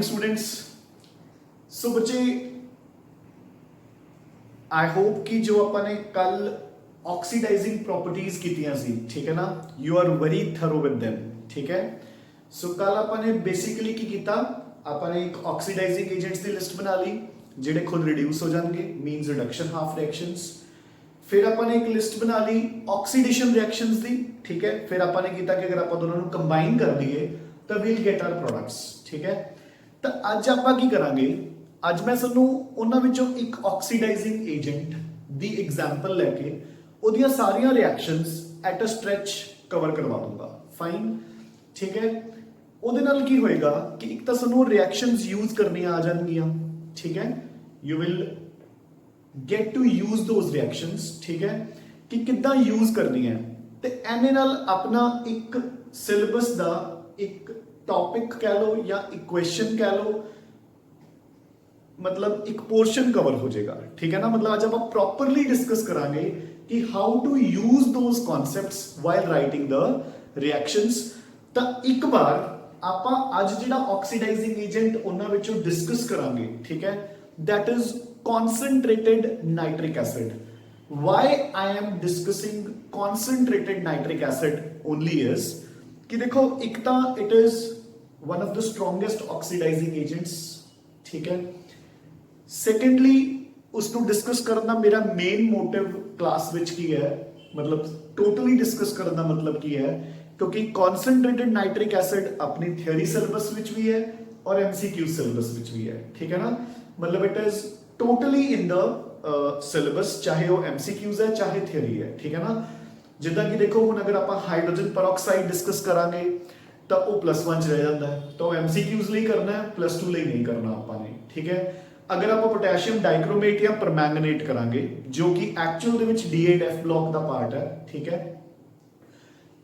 Morning students. सो बच्चे I hope कि जो अपने कल ऑक्सीडाइजिंग प्रॉपर्टीज कीतियां सी, ठीक है ना, you are very thorough with them. ठीक है, सो कल अपने बेसिकली की कीता, अपने एक ऑक्सीडाइजिंग एजेंट्स की लिस्ट बना ली जिहड़े खुद रिड्यूस हो जाएंगे, मीन्स रिडक्शन हाफ रिएक्शंस। फिर अपने एक लिस्ट बना ली ऑक्सीडेशन रिएक्शंस दी। ठीक है, फिर अपने कीता कि अगर आप दोनों को कंबाइन कर दिए तो वील गेट आवर प्रोडक्ट्स। ठीक है, तो अज आप की करांगे, अज मैं तुहानू उन्हां विचों एक ऑक्सीडाइजिंग एजेंट दी एग्जाम्पल लैके उहदियां सारियां reactions at a stretch cover करवा दूंगा। फाइन, ठीक है। उहदे नाल की होएगा कि एक तो तुहानू रिएक्शंस यूज करनियां आ जाणगियां। ठीक है, you will get to use those reactions. ठीक है, कि किद्दां यूज करनी है, ते एने नाल अपना एक सिलेबस दा एक टॉपिक कह लो या इक्वेशन कह लो, मतलब एक पोर्शन कवर हो जाएगा। ठीक है ना, मतलब आज आप प्रॉपरली डिस्कस करांगे कि how to use those concepts while writing the reactions. तो एक बार आपां अज जिहड़ा ऑक्सीडाइजिंग एजेंट उन्हां विचों डिस्कस करांगे, ठीक है, that is concentrated nitric acid. Why I am discussing concentrated nitric acid only is कि देखो एक तो it is one of the strongest oxidizing agents। ठीक है, secondly उसको डिस्कस करना मेरा मेन मोटिव क्लास विच की है, मतलब टोटली डिस्कस करना मतलब की है, क्योंकि कॉन्सेंट्रेटेड नाइट्रिक एसिड अपनी थ्योरी सिलेबस विच भी है और एमसीक्यू सिलेबस विच भी है। ठीक है ना, मतलब it is totally in the syllabus, चाहे वो एमसीक्यूज है चाहे थ्योरी है। ठीक है ना, जिदा कि देखो हुण अगर आप हाइड्रोजन परऑक्साइड डिस्कस करांगे तो वो +1 रह जाता है, तो एमसीक्यूज लिए करना है, +2 लिए नहीं करना आपने। ठीक है, अगर आप पोटेशियम डाइक्रोमेट या परमैंगनेट करांगे जो कि एक्चुअल दे विच D8F ब्लॉक का पार्ट है, ठीक है,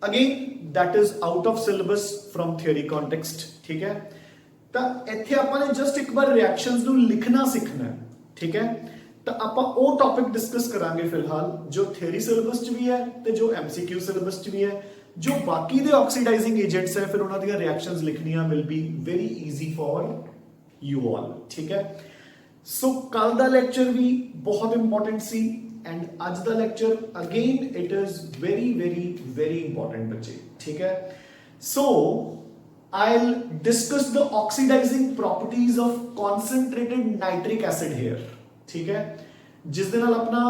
again that is out of syllabus from theory context. ठीक है, तो इत्थे आपने जस्ट एक बार रिएक्शंस नू लिखना सीखना है। ठीक है, तो आपां वो टॉपिक डिस्कस करांगे फिलहाल जो थ्योरी सिलेबस च भी है ते जो एमसीक्यू सिलेबस च भी है। जो बाकी दे ऑक्सीडाइजिंग एजेंट्स है फिर उन्हां दी रिएक्शंस लिखनियां will be very easy for you all. ठीक है, सो कल दा लेक्चर भी बहुत इंपॉर्टेंट सी एंड अज दा lecture again it is very very very important बच्चे। ठीक है, सो I'll discuss the oxidizing properties of concentrated nitric acid here। ठीक है, जिस दिन अपना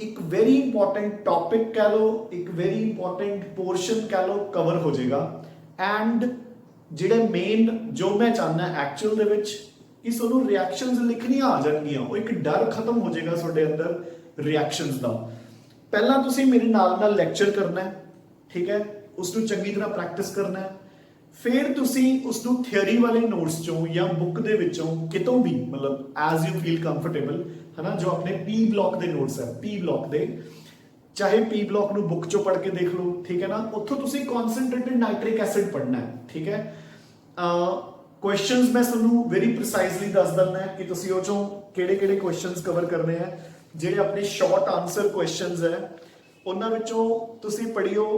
एक वेरी इंपॉर्टेंट टॉपिक कह लो, एक वेरी इंपॉर्टेंट पोर्शन कह लो कवर हो जाएगा। एंड जिहड़े मेन जो मैं चाहना एक्चुअल दे विच कि सोनू रिएक्शंस लिखनियां आ जाणगियां, वो एक डर खत्म हो जाएगा तुहाडे अंदर रिएक्शंस दा। पहला तुसीं मेरे नाल लेक्चर करना है, ठीक है, उसनू चंगी तरह प्रैक्टिस करना है, फिर तुसी उसनू थ्योरी वाले नोट्स चों या बुक दे विचों कितों भी, मतलब एज यू फील कंफर्टेबल है ना, जो अपने पी ब्लॉक दे नोट्स है, पी ब्लॉक दे, चाहे पी ब्लॉक नू बुक चों पढ़ के देख लो। ठीक है ना, उत्थों तुसी कॉन्सेंट्रेटेड नाइट्रिक एसिड पढ़ना है। ठीक है, क्वेश्चंस मैं तुहानू वेरी प्रिसाइजली दस देना है कि तुसी ओ चों किहड़े-किहड़े क्वेश्चंस कवर करने हैं। जिहड़े अपने शॉर्ट आंसर क्वेश्चंस है उन्हां विचों तुसी पढ़ियो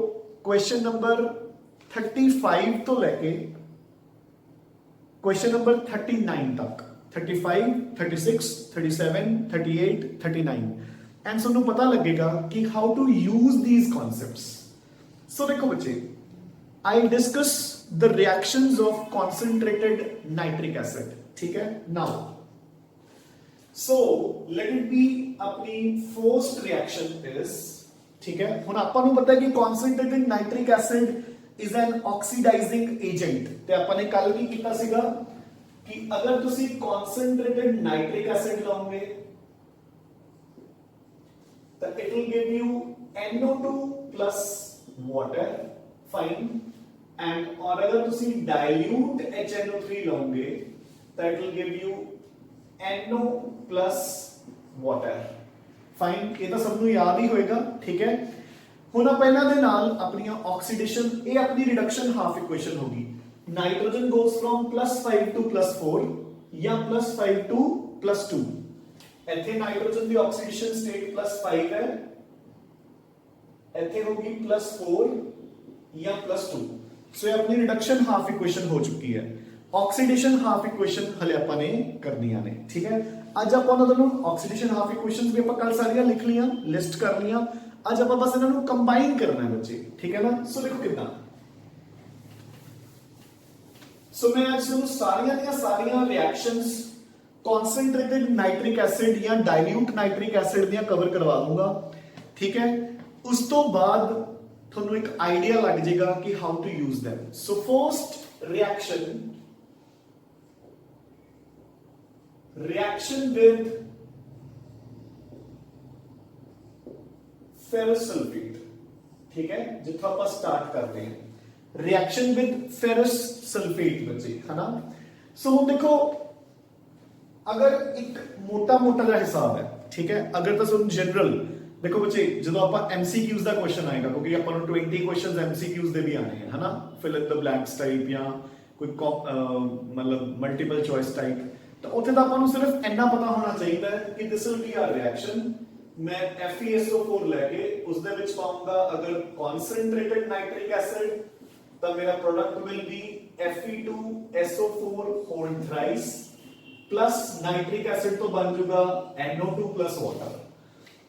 क्वेश्चन नंबर 35 तो लेके क्वेश्चन नंबर 39 तक, 35, 36, 37, 38, 39, एंड तुहानू पता लगेगा कि how to use these concepts. So देखो बच्चे, I discuss the reactions of concentrated nitric acid. ठीक है, now so let it be अपनी फर्स्ट रिएक्शन इज, ठीक है, हुण आपां नू पता है कि concentrated nitric acid is an oxidizing agent। ते आपने कल की कितना सीगा कि अगर तुसी concentrated nitric acid लाओगे तो it will give you NO2 plus water, fine, and और अगर तुसी dilute HNO3 लाओगे तो it will give you NO plus water, fine। ये तो सबनू याद ही होएगा। ठीक है, हुण आप इन्हां दे नाल अपनी ऑक्सीडेशन, ये अपनी रिडक्शन हाफ इक्वेशन होगी। नाइट्रोजन गोस फ्रॉम +5 टू +4 या +5 टू +2। इत्थे नाइट्रोजन दी ऑक्सीडेशन स्टेट +5 है, इत्थे होगी +4 या +2। सो ये अपनी रिडक्शन हाफ इक्वेशन हो चुकी है। ਆਕਸੀਡੇਸ਼ਨ ਹਾਫ ਇਕੁਏਸ਼ਨ ਹਲੇ ਆਪਾਂ ਨੇ ਕਰਨੀਆਂ ਨੇ, ਠੀਕ ਹੈ। ਅੱਜ ਆਪਾਂ ਉਹਨਾਂ ਨੂੰ ਆਕਸੀਡੇਸ਼ਨ ਹਾਫ ਇਕੁਏਸ਼ਨਸ ਵੀ ਆਪਾਂ ਕੱਲ ਸਾਰੀਆਂ ਲਿਖ ਲੀਆਂ, ਲਿਸਟ ਕਰ ਲੀਆਂ। ਅੱਜ ਆਪਾਂ ਬਸ ਇਹਨਾਂ ਨੂੰ ਕੰਬਾਈਨ ਕਰਨਾ ਹੈ ਬੱਚੇ, ਠੀਕ ਹੈ ਨਾ। ਸੋ ਦੇਖੋ ਕਿੱਦਾਂ, ਸੋ ਮੈਂ ਅੱਜ ਤੁਹਾਨੂੰ ਸਾਰੀਆਂ ਦੀਆਂ ਸਾਰੀਆਂ ਰਿਐਕਸ਼ਨਸ ਕਨਸੈਂਟ੍ਰੇਟਡ ਨਾਈਟ੍ਰਿਕ ਐਸਿਡ ਜਾਂ ਡਾਇਲੂਟ ਨਾਈਟ੍ਰਿਕ ਐਸਿਡ ਦੀਆਂ ਕਵਰ ਕਰਵਾ ਦੂੰਗਾ, ਠੀਕ ਹੈ। ਉਸ ਤੋਂ ਬਾਅਦ ਤੁਹਾਨੂੰ ਇੱਕ ਆਈਡੀਆ ਲੱਗ ਜਾਏਗਾ ਕਿ how to use them। So first reaction with ferrous sulfate, ठीक है। जिथों आप स्टार्ट करते हैं रिएक्शन विद फेरस सल्फेट बच्चे, है ना। सो हम देखो अगर एक मोटा मोटा जिहा हिसाब है, ठीक है। अगर तो सुन जनरल देखो बच्चे, जो आप एमसीक्यूज का क्वेश्चन आएगा, क्योंकि अपन 20 क्वेश्चन एमसीक्यूज दे भी आने हैं, है ना, fill in the blanks type या कोई मतलब मल्टीपल चॉइस टाइप, तो उत्थे तो अपन सिर्फ इन्ना पता होना चाहिए कि this will be a reaction. मैं FeSO4 लेके उस दे विच पाऊंगा अगर कॉन्सेंट्रेटेड नाइट्रिक एसिड, तो मेरा product will be Fe2SO4 whole thrice plus nitric acid तो बन जाऊगा NO2 प्लस वाटर।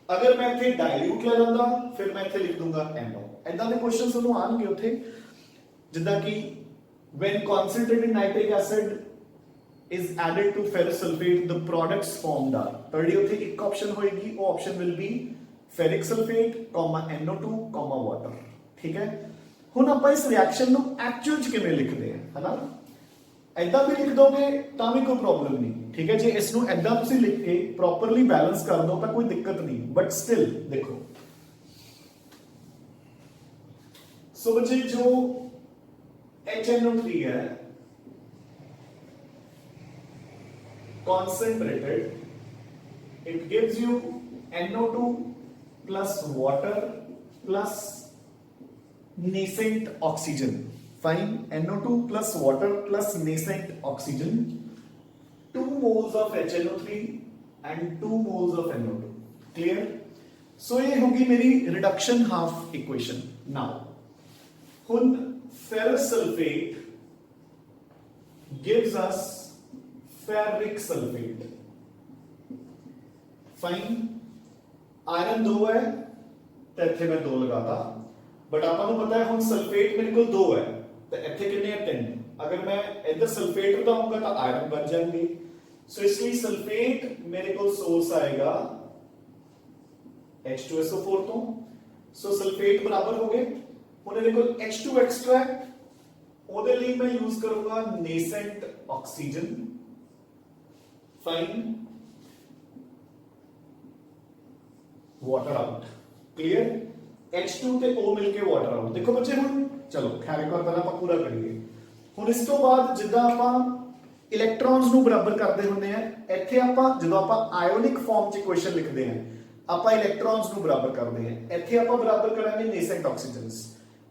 अगर मैं इथे डाइल्यूट ले लूंगा, फिर मैं इथे लिख दूंगा NO। इदां दे क्वेश्चन ਤੁਹਾਨੂੰ ਆਣਗੇ ਉੱਥੇ, ਜਿੱਦਾਂ कि when concentrated nitric acid is added to ferrous sulfate, the products formed are, ਤੁਹਾਡੀ ਉੱਥੇ ਇੱਕ ਆਪਸ਼ਨ ਹੋਏਗੀ, ਉਹ option will be ferric sulfate, NO2, water, ਠੀਕ ਹੈ। ਹੁਣ ਆਪਾਂ ਇਸ ਰਿਐਕਸ਼ਨ ਨੂੰ ਐਕਚੁਅਲ ਚ ਕਿਵੇਂ ਲਿਖਦੇ ਹਾਂ, ਹੈ ਨਾ। ਐਦਾਂ ਵੀ ਲਿਖ ਦੋਗੇ ਤਾਂ ਵੀ ਕੋਈ ਪ੍ਰੋਬਲਮ ਨਹੀਂ, ਠੀਕ ਹੈ। ਜੇ ਇਸ ਨੂੰ ਐਦਾਂ ਤੁਸੀਂ ਲਿਖ ਕੇ ਪ੍ਰੋਪਰਲੀ ਬੈਲੈਂਸ ਕਰ ਦੋ ਤਾਂ ਕੋਈ ਦਿੱਕਤ ਨਹੀਂ, ਬਟ ਸਟਿਲ ਦੇਖੋ। ਸੋ ਬੱਚੇ ਜੋ HNO3 है concentrated, it gives you NO2 plus water plus nascent oxygen, fine। NO2 plus water plus nascent oxygen, 2 moles of HNO3 and 2 moles of NO2, clear। so ये होगी मेरी reduction half equation। now हुन ferrous sulfate gives us ferric sulfate, fine। Iron 2 है तो इत्थे मैं 2 लगाता, but आपां नूं पता है हुन सल्फेट मेरे कोल 2 है तो इत्थे कितने हैं 3। अगर मैं इधर सल्फेट बताऊंगा तो आयरन बच जाएंगे। सो इसलिए सल्फेट मेरे को सोर्स आएगा H2SO4 तो। सो सल्फेट बराबर हो गए। हुन इहदे कोल H2 एक्सट्रैक्ट, ਉਹਦੇ ਲਈ मैं यूज करूंगा nascent oxygen, fine. Water out, clear. H2 ਤੇ O ਮਿਲ ਕੇ वाटर आउट। देखो बच्चे ਹੁਣ चलो खैर एक बार पहला ਆਪਾਂ ਪੂਰਾ ਕਰੀਏ। ਹੁਣ ਇਸ ਤੋਂ ਬਾਅਦ ਜਿੱਦਾਂ ਆਪਾਂ ਇਲੈਕਟ੍ਰॉन्स ਨੂੰ ਬਰਾਬਰ ਕਰਦੇ ਹੁੰਦੇ ਆ, ਇੱਥੇ ਆਪਾਂ ਜਦੋਂ ਆਪਾਂ ਆਇਓਨਿਕ ਫਾਰਮ 'ਚ ਇਕੁਏਸ਼ਨ ਲਿਖਦੇ ਆ, ਆਪਾਂ ਇਲੈਕਟ੍ਰॉन्स ਨੂੰ ਬਰਾਬਰ ਕਰਦੇ ਆ। ਇੱਥੇ ਆਪਾਂ ਬਰਾਬਰ ਕਰਾਂਗੇ नेसेंट ऑक्सीजन्स।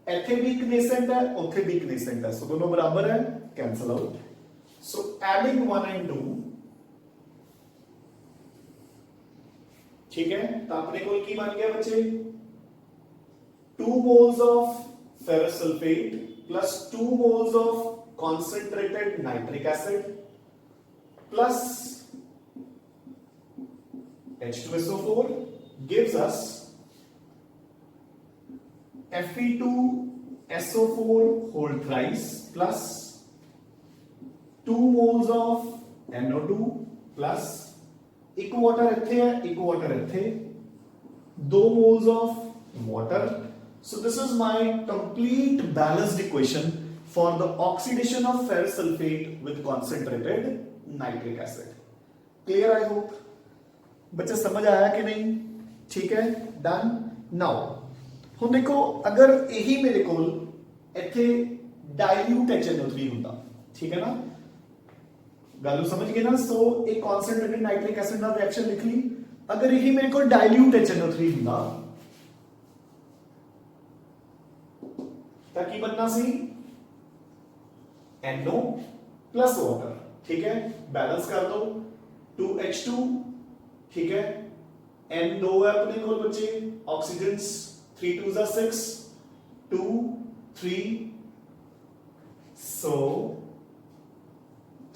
ਇੱਥੇ ਵੀ ਇੱਕ नेसेंट है, ਉੱਥੇ भी एक नेसेंट है, सो दोनों बराबर है, cancel out. So adding 1 and 2, ठीक है। तो अपने को की बन गया बच्चे 2 moles of ferrous sulfate plus 2 moles of concentrated nitric acid plus H2SO4 gives us Fe2SO4 whole thrice plus 2 moles of NO2 plus एक वाटर इत्थे है, एक वाटर इत्थे, 2 moles of water। so this is my complete balanced equation for the oxidation of ferrous sulfate with concentrated nitric acid। clear I hope। बच्चे समझ आया कि नहीं, ठीक है, डन। नाउ ਹੁਣ देखो अगर यही मेरे कोल ਇੱਥੇ डाइल्यूट HNO3 ਹੁੰਦਾ, ठीक है ना, ਗੱਲ ਨੂੰ ਸਮਝ ਗਏ ਨਾ। सो एक concentrated nitric acid ਨਾਲ रिएक्शन लिख ली। अगर यही मेरे को डाइल्यूट HNO3 ਹੁੰਦਾ ਤਾਂ ਕੀ बनना सी NO plus water, ठीक है। बैलेंस कर दो 2H2, ठीक है। N2 है अपने कोल बच्चे, oxygens 3 2s are 6, 2 3, so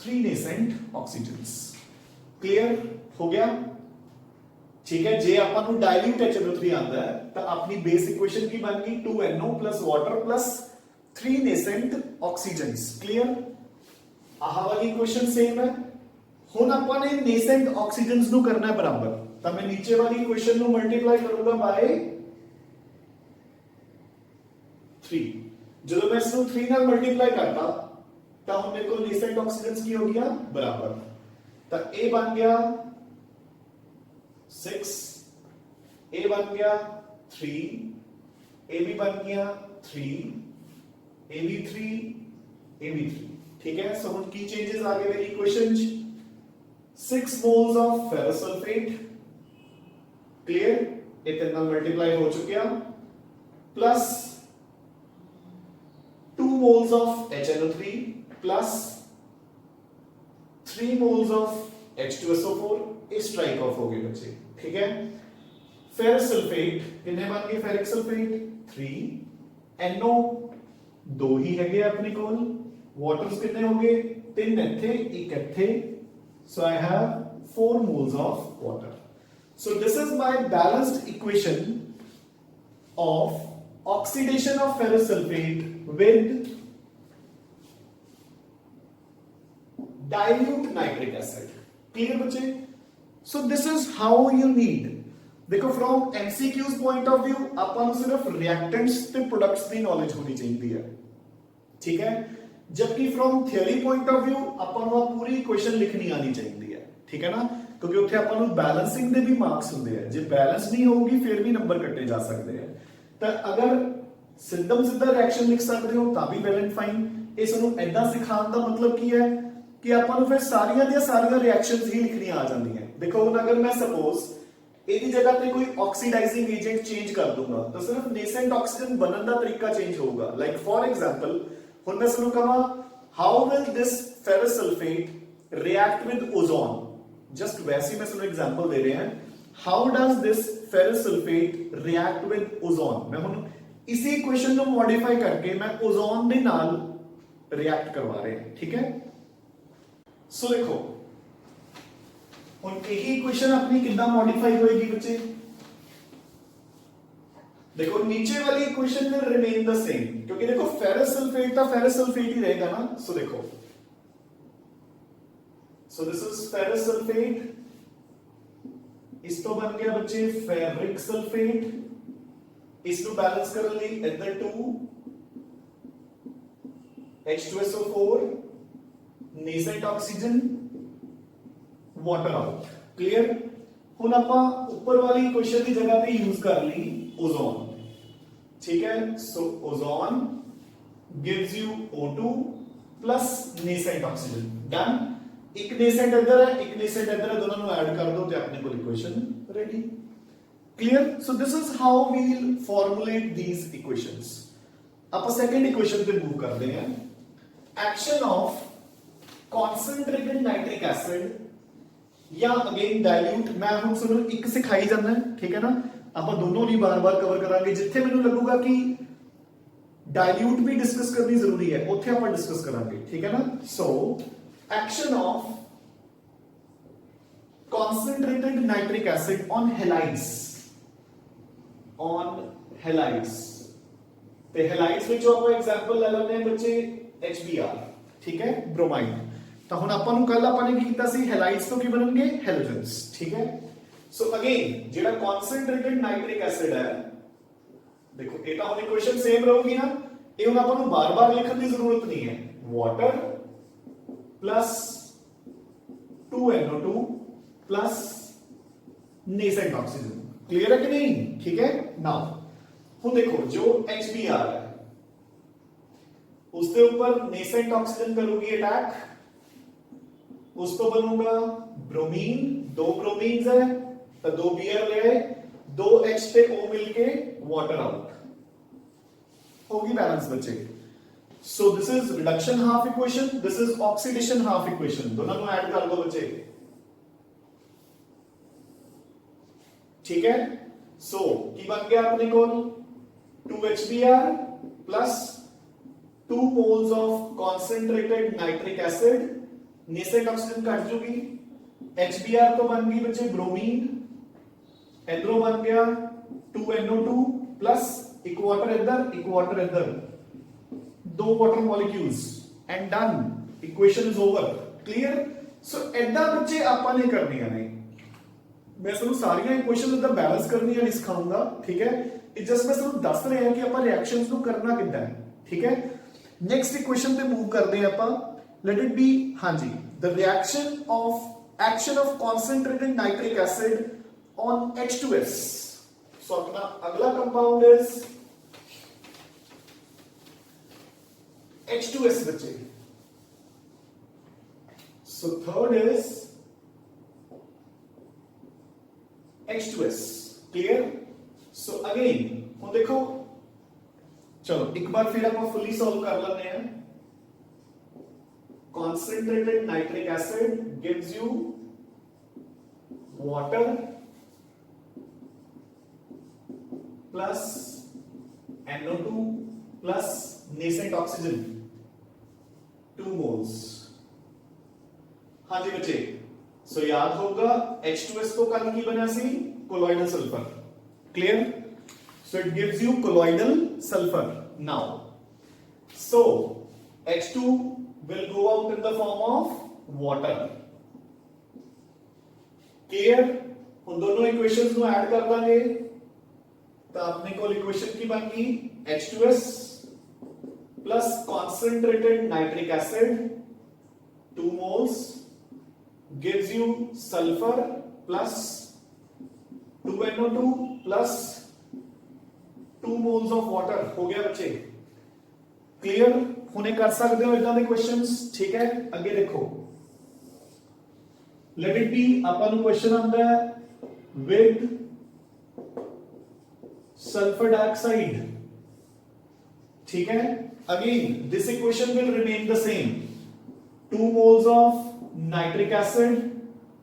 3 nascent oxygens. Clear हो गया? ठीक है, जे ਆਪਾਂ ਨੂੰ डाइल्यूट HNO3 ਆਂਦਾ ਹੈ ਤਾਂ ਆਪਣੀ ਬੇਸ ਇਕੁਏਸ਼ਨ ਕੀ ਬਣ ਗਈ 2NO water 3 nascent oxygens. Clear? ਆਹ ਵਾਲੀ ਇਕੁਏਸ਼ਨ ਸੇਮ ਹੈ। ਹੁਣ ਆਪਾਂ ਨੇ नेसेंट ऑक्सीजन्स ਨੂੰ ਕਰਨਾ ਹੈ ਬਰਾਬਰ, ਤਾਂ ਮੈਂ ਨੀਚੇ ਵਾਲੀ ਇਕੁਏਸ਼ਨ ਨੂੰ ਮਲਟੀਪਲਾਈ ਕਰੂੰਗਾ ਬਾय 3। ਜਦੋਂ ਮੈਂ ਇਸ ਨੂੰ 3 ਨਾਲ ਮਲਟੀਪਲਾਈ ਕਰਤਾ ਤਾਂ ਹੁਣ ਮੇਰੇ ਕੋਲ नेसेंट ऑक्सीजन्स ਕੀ ਹੋ ਗਿਆ ਬਰਾਬਰ, ਤਾਂ ਇਹ ਬਣ ਗਿਆ 6, ए बन गया 3, ए भी बन गया 3, ए भी 3, ए भी 3। ठीक है, सो हम की चेंजेस आ गए मेरी equation 6 moles of ferrous sulphate. Clear? ये तीन नाल मल्टीप्लाई हो चुका, plus 2 moles of HNO3 plus 3 moles of H2SO4। इस स्ट्राइक ऑफ हो गए बच्चे। ठीक है, फेरस सल्फेट कितने बन गए? फेरिक सल्फेट 3, NO 2 ही है अपने कोल, वाटर्स कितने हो गए? 3 ਇੱਥੇ 1 ਇੱਥੇ, so I have 4 moles of water. So this is my balanced equation of oxidation of ferrous sulfate with dilute nitric acid. Clear बच्चे? So this is how you need। देखो from MCQs point of view ਆਪਾਂ ਨੂੰ ਸਿਰਫ reactants ਤੇ products ਦੀ knowledge ਹੋਣੀ ਚਾਹੀਦੀ ਹੈ। ਠੀਕ ਹੈ, जबकि from theory point of view ਆਪਾਂ ਨੂੰ ਆ ਪੂਰੀ ਇਕੁਏਸ਼ਨ ਲਿਖਣੀ ਆਣੀ ਚਾਹੀਦੀ ਹੈ। ਠੀਕ ਹੈ ਨਾ, ਕਿਉਂਕਿ ਉੱਥੇ ਆਪਾਂ ਨੂੰ ਬੈਲੈਂਸਿੰਗ ਦੇ ਵੀ ਮਾਰਕਸ ਹੁੰਦੇ ਆ, ਜੇ ਬੈਲੈਂਸ ਨਹੀਂ ਹੋਊਗੀ ਫਿਰ ਵੀ ਨੰਬਰ ਕੱਟੇ ਜਾ ਸਕਦੇ ਆ। ਤਾਂ ਅਗਰ ਸਿੱਧਾ ਰਿਐਕਸ਼ਨ ਲਿਖ ਸਕਦੇ ਹੋ ਤਾਂ ਵੀ ਵੈਲ ਐਂਡ ਫਾਈਨ। ਇਸ ਨੂੰ ਐਦਾਂ ਸਿਖਾਉਣ ਦਾ ਮਤਲਬ ਕੀ ਹੈ ਕਿ ਆਪਾਂ ਨੂੰ ਫਿਰ ਸਾਰੀਆਂ ਦੀਆਂ ਸਾਰੀਆਂ ਰਿਐਕਸ਼ਨਸ ਹੀ ਲਿਖਣੀਆਂ ਆ ਜਾਂਦੀਆਂ। देखो ਹੁਣ अगर मैं सपोज ਇਹਦੀ ਜਗ੍ਹਾ ਤੇ ਕੋਈ ਆਕਸੀਡਾਈਜ਼ਿੰਗ ਏਜੰਟ ਚੇਂਜ ਕਰ ਦੂੰਗਾ ਤਾਂ ਸਿਰਫ ਨੇਸੈਂਟ ਆਕਸੀਜਨ ਬਣਨ ਦਾ ਤਰੀਕਾ ਚੇਂਜ ਹੋਊਗਾ। ਲਾਈਕ ਫॉर ਐਗਜ਼ਾਮਪਲ ਹੁਣ ਮੈਂ ਤੁਹਾਨੂੰ ਕਹਾਂ how will this ferrous sulphate react with ozone. Just ਵੈਸੇ ਮੈਂ ਤੁਹਾਨੂੰ ਐਗਜ਼ਾਮਪਲ ਦੇ ਰਿਹਾ how does this ferrous sulphate react with ozone. ਮੈਂ ਹੁਣ ਇਸੇ ਇਕੁਏਸ਼ਨ ਨੂੰ ਮੋਡੀਫਾਈ ਕਰਕੇ ਮੈਂ ਓਜ਼ੋਨ ਦੇ ਨਾਲ ਰਿਐਕਟ ਕਰਵਾ ਰਿਹਾ। ਠੀਕ ਹੈ, ਸੋ ਦੇਖੋ ਹੁਣ यही इक्वेशन अपनी कितना मॉडिफाई होएगी बच्चे? देखो नीचे वाली equation will remain the same, क्योंकि देखो फेरस सल्फेट ही रहेगा ना। सो देखो, सो दिस इज फेरस सल्फेट, इस तो बन गया बच्चे फेरिक सल्फेट। इस नु बैलेंस करने ਲਈ इधर 2 H2SO4 nascent oxygen water out. Clear? ਹੁਣ ਆਪਾਂ ਉੱਪਰ ਵਾਲੀ ਇਕੁਏਸ਼ਨ ਦੀ ਜਗ੍ਹਾ ਤੇ ਯੂਜ਼ ਕਰ ਲਈ ਓਜ਼ੋਨ। ਠੀਕ ਹੈ, so ozone gives you O2 plus nascent oxygen। Done. ਇੱਕ nascent ਇੱਧਰ ਹੈ, ਇੱਕ nascent ਇੱਧਰ ਹੈ, ਦੋਨਾਂ ਨੂੰ ਐਡ ਕਰ ਦਿਓ ਤੇ ਆਪਣੇ ਕੋਲ equation ready. Clear? so this is how we will formulate these equations। ਆਪਾਂ ਸੈਕੰਡ ਇਕੁਏਸ਼ਨ ਤੇ ਮੂਵ ਕਰਦੇ ਹਾਂ। Action of concentrated nitric acid या अगेन डाइल्यूट। मैं ਹੁਣ ਤੁਹਾਨੂੰ ਇੱਕ ਸਿਖਾਈ ਜਾਂਦਾ, ਠੀਕ ਹੈ ਨਾ, ਆਪਾਂ ਦੋਨੋਂ ਨਹੀਂ ਬਾਰ-ਬਾਰ ਕਵਰ ਕਰਾਂਗੇ। ਜਿੱਥੇ ਮੈਨੂੰ ਲੱਗੂਗਾ ਕਿ डाइल्यूट ਵੀ ਡਿਸਕਸ ਕਰਨੀ ਜ਼ਰੂਰੀ ਹੈ ਉੱਥੇ ਆਪਾਂ ਡਿਸਕਸ ਕਰਾਂਗੇ। ਠੀਕ ਹੈ ਨਾ, so action of concentrated nitric acid on halides, ਤੇ halides ਵਿੱਚੋਂ ਆਪਾਂ ਐਗਜ਼ਾਮਪਲ ਲੈ ਲੈਂਦੇ ਹਾਂ ਬੱਚੇ HBr। ਠੀਕ ਹੈ, ब्रोमाइड। ਤਾਂ ਹੁਣ ਆਪਾਂ ਨੂੰ ਕੱਲ ਆਪਾਂ ਨੇ ਕੀ ਕੀਤਾ ਸੀ, ਹੈਲਾਈਡਸ ਤੋਂ ਕੀ ਬਣਨਗੇ? ਹੈਲੋਜਨਸ। ਠੀਕ ਹੈ, ਸੋ ਅਗੇਨ ਜਿਹੜਾ ਕਨਸੈਂਟ੍ਰੇਟਡ ਨਾਈਟ੍ਰਿਕ ਐਸਿਡ ਹੈ, ਦੇਖੋ ਇਹ ਤਾਂ ਹੁਣ ਇਕੁਏਸ਼ਨ ਸੇਮ ਰਹੂਗੀ ਨਾ, ਇਹ ਹੁਣ ਆਪਾਂ ਨੂੰ ਬਾਰ-ਬਾਰ ਲਿਖਣ ਦੀ ਜ਼ਰੂਰਤ ਨਹੀਂ ਹੈ। Water plus 2NO2 plus nascent oxygen. Clear है कि नहीं? ठीक है, नाउ ਹੁਣ देखो जो HBr है उसके ऊपर नेसेंट ऑक्सीजन करूंगी अटैक, उस तो बनूंगा ब्रोमीन। 2 ब्रोमीन्स है तो 2 Br ले आए, 2 H पे O मिलके वाटर आउट होगी बैलेंस बच्चे। सो this is reduction half equation, this is oxidation half equation. दोनों को ऐड कर दो बच्चे। ठीक है, सो की बन गया अपने को 2HBr plus 2 moles of concentrated nitric acid nascent oxygen cut जूगी, HBr तो बन गई बच्चे ब्रोमीन, इधरों बन गया 2NO2 प्लस एक वाटर इधर, दो water molecules and done, equation is over. Clear? So ऐदा बच्चे आपां ने करनियां ने, मैं ਤੁਹਾਨੂੰ ਸਾਰੀਆਂ ਇਕੁਏਸ਼ਨਸ ਦਾ ਬੈਲੈਂਸ ਕਰਨੀ ਨਹੀਂ ਸਿਖਾਉਂਗਾ, ਠੀਕ ਹੈ? ਇਹ ਜਸਟ ਮੈਂ ਤੁਹਾਨੂੰ ਦੱਸ ਰਿਹਾ ਕਿ ਆਪਾਂ ਰਿਐਕਸ਼ਨਸ ਨੂੰ ਕਰਨਾ ਕਿੱਦਾਂ ਹੈ, ਠੀਕ ਹੈ? ਨੈਕਸਟ ਇਕੁਏਸ਼ਨ ਤੇ ਮੂਵ ਕਰਦੇ ਹਾਂ ਆਪਾਂ। ਲੈਟ ਇਟ ਬੀ, ਹਾਂਜੀ, the reaction of action of concentrated nitric acid on H2S। So ਆਪਣਾ ਅਗਲਾ ਕੰਪਾਊਂਡ ਇਜ਼ H2S बच्चे। So third is H2S। Clear? So again ਹੁਣ देखो, चलो एक बार फिर आप फुली सॉल्व कर लेते हैं। Concentrated nitric acid gives you water plus NO2 plus nascent oxygen 2 moles। हाँ जी बच्चे, सो याद होगा H2S तो कल की बना सी colloidal sulphur. Clear? So it gives you colloidal sulphur. Now so H2 will go out in the form of water। Clear? उन दोनों इक्वेशंस को ऐड कर देंगे तो अपने को इक्वेशन की बन गई H2S plus concentrated nitric acid 2 moles gives you sulfur plus 2NO2 plus 2 moles of water। हो गया बच्चे? क्लियर? हुने कर सकते हो इतना दे क्वेश्चंस, ठीक है? आगे देखो, late it B upon question आंदा है विद सल्फर डाइऑक्साइड, ठीक है? Again this equation will remain the same। 2 moles of nitric acid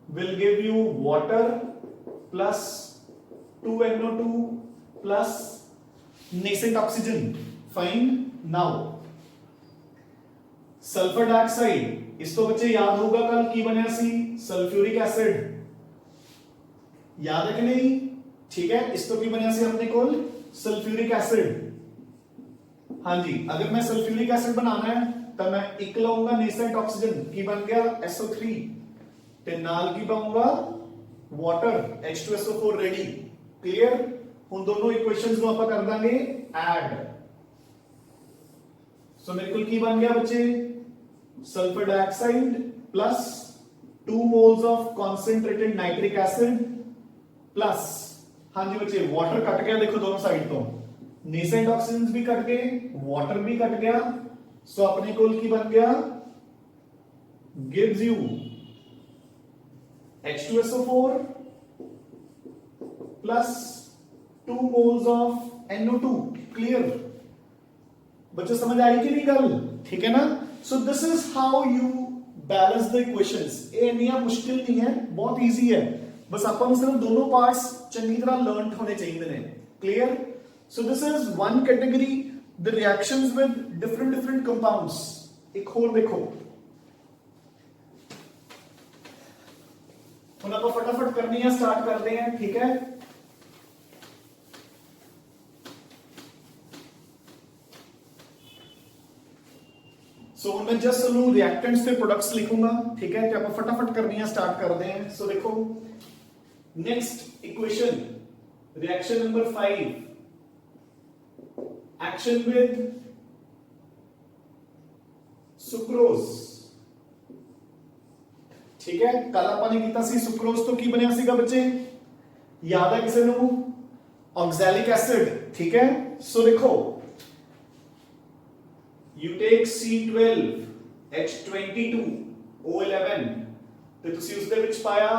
will give you water plus 2NO2 plus nascent oxygen। Fine। Now sulphur dioxide, इस तो बच्चे याद होगा कल की बनया सी सल्फ्यूरिक एसिड, याद है कि नहीं? ठीक है, इस तो की बनया सी अपने को सल्फ्यूरिक एसिड। हाँ जी, अगर मैं सल्फ्यूरिक एसिड बनाना है तो मैं एक लाऊंगा नेसेंट ऑक्सीजन की बन गया SO3 ते नाल की पाऊंगा वाटर H2SO4 रेडी। क्लियर? उन दोनों इक्वेशंस को आप कर देंगे ऐड। सो मेरे को की बन गया बच्चे sulphur dioxide plus 2 moles of concentrated nitric acid plus, हाँ जी बच्चे, वाटर कट गया देखो दोनों साइड तो, नेसेंट ऑक्सीजन भी कट गए, वाटर भी कट गया। सो अपने को की बन गया gives you H2SO4 plus 2 moles of NO2। Clear? बच्चों समझ आई कि नहीं गल? ठीक है ना? सो this is how you balance the equations. ये नहीं मुश्किल नहीं है, बहुत इजी है, बस अपन सिर्फ दोनों पार्ट्स चंगी तरह लर्न होने चाहिए ने। Clear? So this is one category, the reactions with different compounds। एक और देखो, ਹੁਣ ਆਪਾਂ फटाफट करनी है, स्टार्ट करते हैं, ठीक है? सो मैं जस्ट चलू रिएक्टेंट्स पे प्रोडक्ट्स लिखूंगा, ठीक है? तो आप फटाफट करनी है, स्टार्ट करते हैं। सो देखो next equation, reaction number 5, action with sucrose. ठीक है, कल आपने कीता सी सुक्रोज तो की बनया सीगा बच्चे, याद है किसी को? Oxalic acid. ठीक है, सो देखो you take C12 H22 O11 ਤੇ ਤੁਸੀਂ ਉਸ ਦੇ ਵਿੱਚ ਪਾਇਆ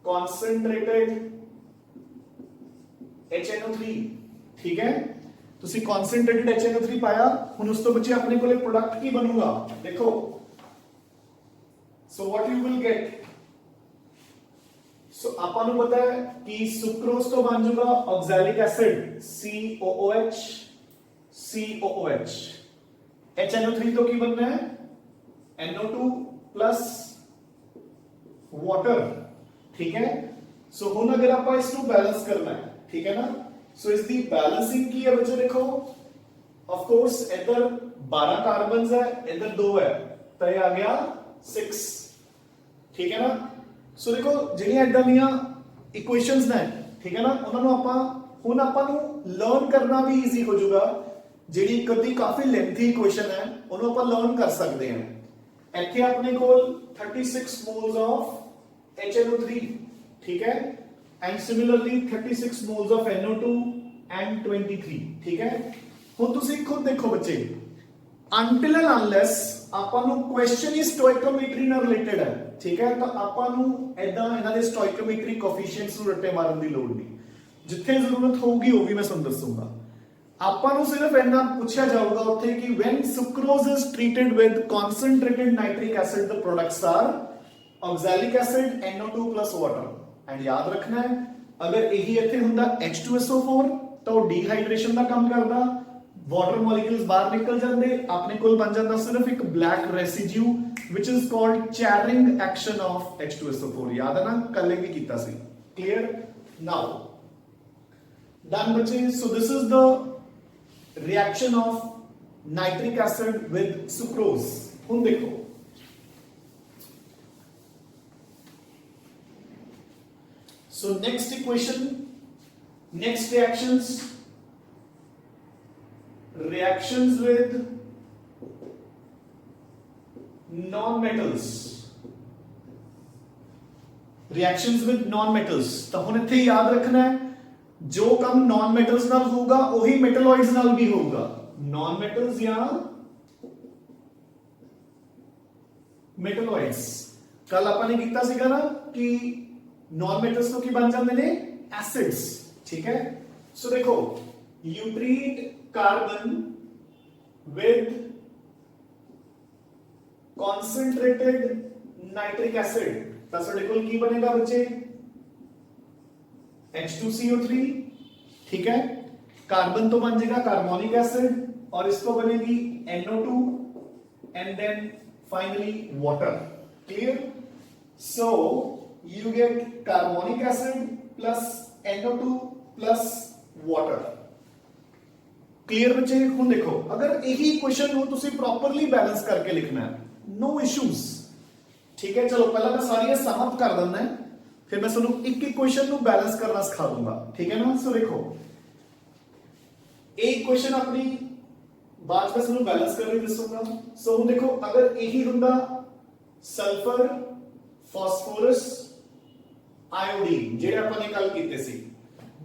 ਕਨਸੈਂਟ੍ਰੇਟਡ HNO3। ਠੀਕ ਹੈ, ਤੁਸੀਂ ਕਨਸੈਂਟ੍ਰੇਟਡ HNO3 ਪਾਇਆ। ਹੁਣ ਉਸ ਤੋਂ ਬੱਚੇ ਆਪਣੇ ਕੋਲੇ ਪ੍ਰੋਡਕਟ ਕੀ ਬਣੂਗਾ ਦੇਖੋ। ਸੋ ਵਾਟ ਯੂ ਵਿਲ ਗੈਟ, ਸੋ ਆਪਾਂ ਨੂੰ ਪਤਾ ਹੈ ਕਿ ਸੁਕਰੋਜ਼ ਤੋਂ ਬਣ ਜਾਊਗਾ ਆਕਜ਼ੈਲਿਕ ਐਸਿਡ COOH COOH। HNO3 तो की बनना है NO2 प्लस वाटर, ठीक है। सो हुन अगर आप इसको बैलेंस करना है, ठीक है ना, सो इसकी बैलेंसिंग की है बच्चे, देखो ऑफ कोर्स इधर 12 कार्बन्स है, इधर 2 है, तो ये आ गया 6, ठीक है ना। सो देखो ਜਿਹੜੀਆਂ ਇਦਾਂ ਦੀਆਂ ਇਕੁਏਸ਼ਨਸ ਨੇ, ਠੀਕ ਹੈ ਨਾ, ਉਹਨਾਂ ਨੂੰ ਆਪਾਂ ਨੂੰ ਲਰਨ ਕਰਨਾ ਵੀ ਈਜ਼ੀ ਹੋ ਜਾਊਗਾ। ਜਿਹੜੀ ਕਦੀ ਕਾਫੀ ਲੈਂਥੀ ਇਕੁਏਸ਼ਨ ਹੈ ਉਹਨੂੰ ਆਪਾਂ ਲਰਨ ਕਰ ਸਕਦੇ ਹਾਂ। ਇੱਥੇ ਆਪਣੇ ਕੋਲ 36 moles of HNO3, ਠੀਕ ਹੈ, and similarly 36 moles of NO2 and 23, ਠੀਕ ਹੈ। ਹੁਣ ਤੁਸੀਂ ਖੁਦ ਦੇਖੋ ਬੱਚੇ, until and unless ਆਪਾਂ ਨੂੰ ਕੁਐਸਚਨ ਹੀ ਸਟੋਇਕੋਮੈਟਰੀ ਨਾਲ ਰਿਲੇਟਡ ਹੈ, ਠੀਕ ਹੈ, ਤਾਂ ਆਪਾਂ ਨੂੰ ਇਦਾਂ ਇਹਨਾਂ ਦੇ ਸਟੋਇਕੋਮੈਟਰੀ ਕੋਐਫੀਸ਼ੀਐਂਟਸ ਨੂੰ ਰੱਟੇ ਮਾਰਨ ਦੀ ਲੋੜ ਨਹੀਂ। ਜਿੱਥੇ ਜ਼ਰੂਰਤ ਹੋਊਗੀ ਉਹ ਵੀ ਮੈਂ ਤੁਹਾਨੂੰ ਦੱਸੂਗਾ। ਆਪਾਂ ਨੂੰ ਸਿਰਫ ਇੰਨਾ ਪੁੱਛਿਆ ਜਾਊਗਾ ਉੱਥੇ ਕਿ when sucrose is treated with concentrated nitric acid the products are oxalic acid, NO2 plus water। And ਯਾਦ ਰੱਖਣਾ ਹੈ, ਅਗਰ ਇਹੀ ਇੱਥੇ ਹੁੰਦਾ H2SO4 ਤਾਂ ਉਹ ਡੀਹਾਈਡਰੇਸ਼ਨ ਦਾ ਕੰਮ ਕਰਦਾ, ਵਾਟਰ ਮੋਲੀਕਿਊਲਸ ਬਾਹਰ ਨਿਕਲ ਜਾਂਦੇ, ਆਪਣੇ ਕੋਲ ਬਣ ਜਾਂਦਾ ਸਿਰਫ ਇੱਕ black residue which is called Charing action of H2SO4। याद है ना, कल भी किया सी। Clear? Now done बच्चे। So this is the reaction of nitric acid with sucrose। हुन देखो, so next equation, next reactions with non-metals, reactions with non-metals। तो हुन इत्थे याद रखना है, जो काम non-metals नाल होगा वही metalloids नाल भी होगा। non-metals या metalloids, कल अपन ने कीता सीगा ना कि non-metals तो की बन जाते ने एसिड्स, ठीक है। सो देखो, you treat carbon with concentrated nitric acid, तो ਸਾਡੇ ਕੋਲ ਕੀ ਬਣੇਗਾ ਬੱਚੇ, H2CO3, ठीक है। कार्बन तो बन जाएगा कार्बोनिक एसिड और इसको बनेगी NO2 and then finally water। Clear? So you get carbonic acid plus NO2 plus water। Clear बच्चे। ਹੁਣ देखो, अगर यही क्वेश्चन ਨੂੰ ਤੁਸੀਂ ਪ੍ਰੋਪਰਲੀ बैलेंस करके लिखना है, नो इश्यूज, ठीक है। चलो पहला मैं सारी समाप्त कर देना है, फिर मैं ਤੁਹਾਨੂੰ ਇੱਕ ਇੱਕ क्वेश्चन ਨੂੰ बैलेंस करना सिखा दूंगा, ठीक है ना। सो देखो, एक क्वेश्चन अपनी बात में ਤੁਹਾਨੂੰ बैलेंस करके दसूंगा। सो ਹੁਣ देखो, अगर यही ਹੁੰਦਾ सल्फर फास्फोरस आयोडीन ਜਿਹੜੇ ਆਪਾਂ ਨੇ ਕੱਲ ਕੀਤੇ ਸੀ,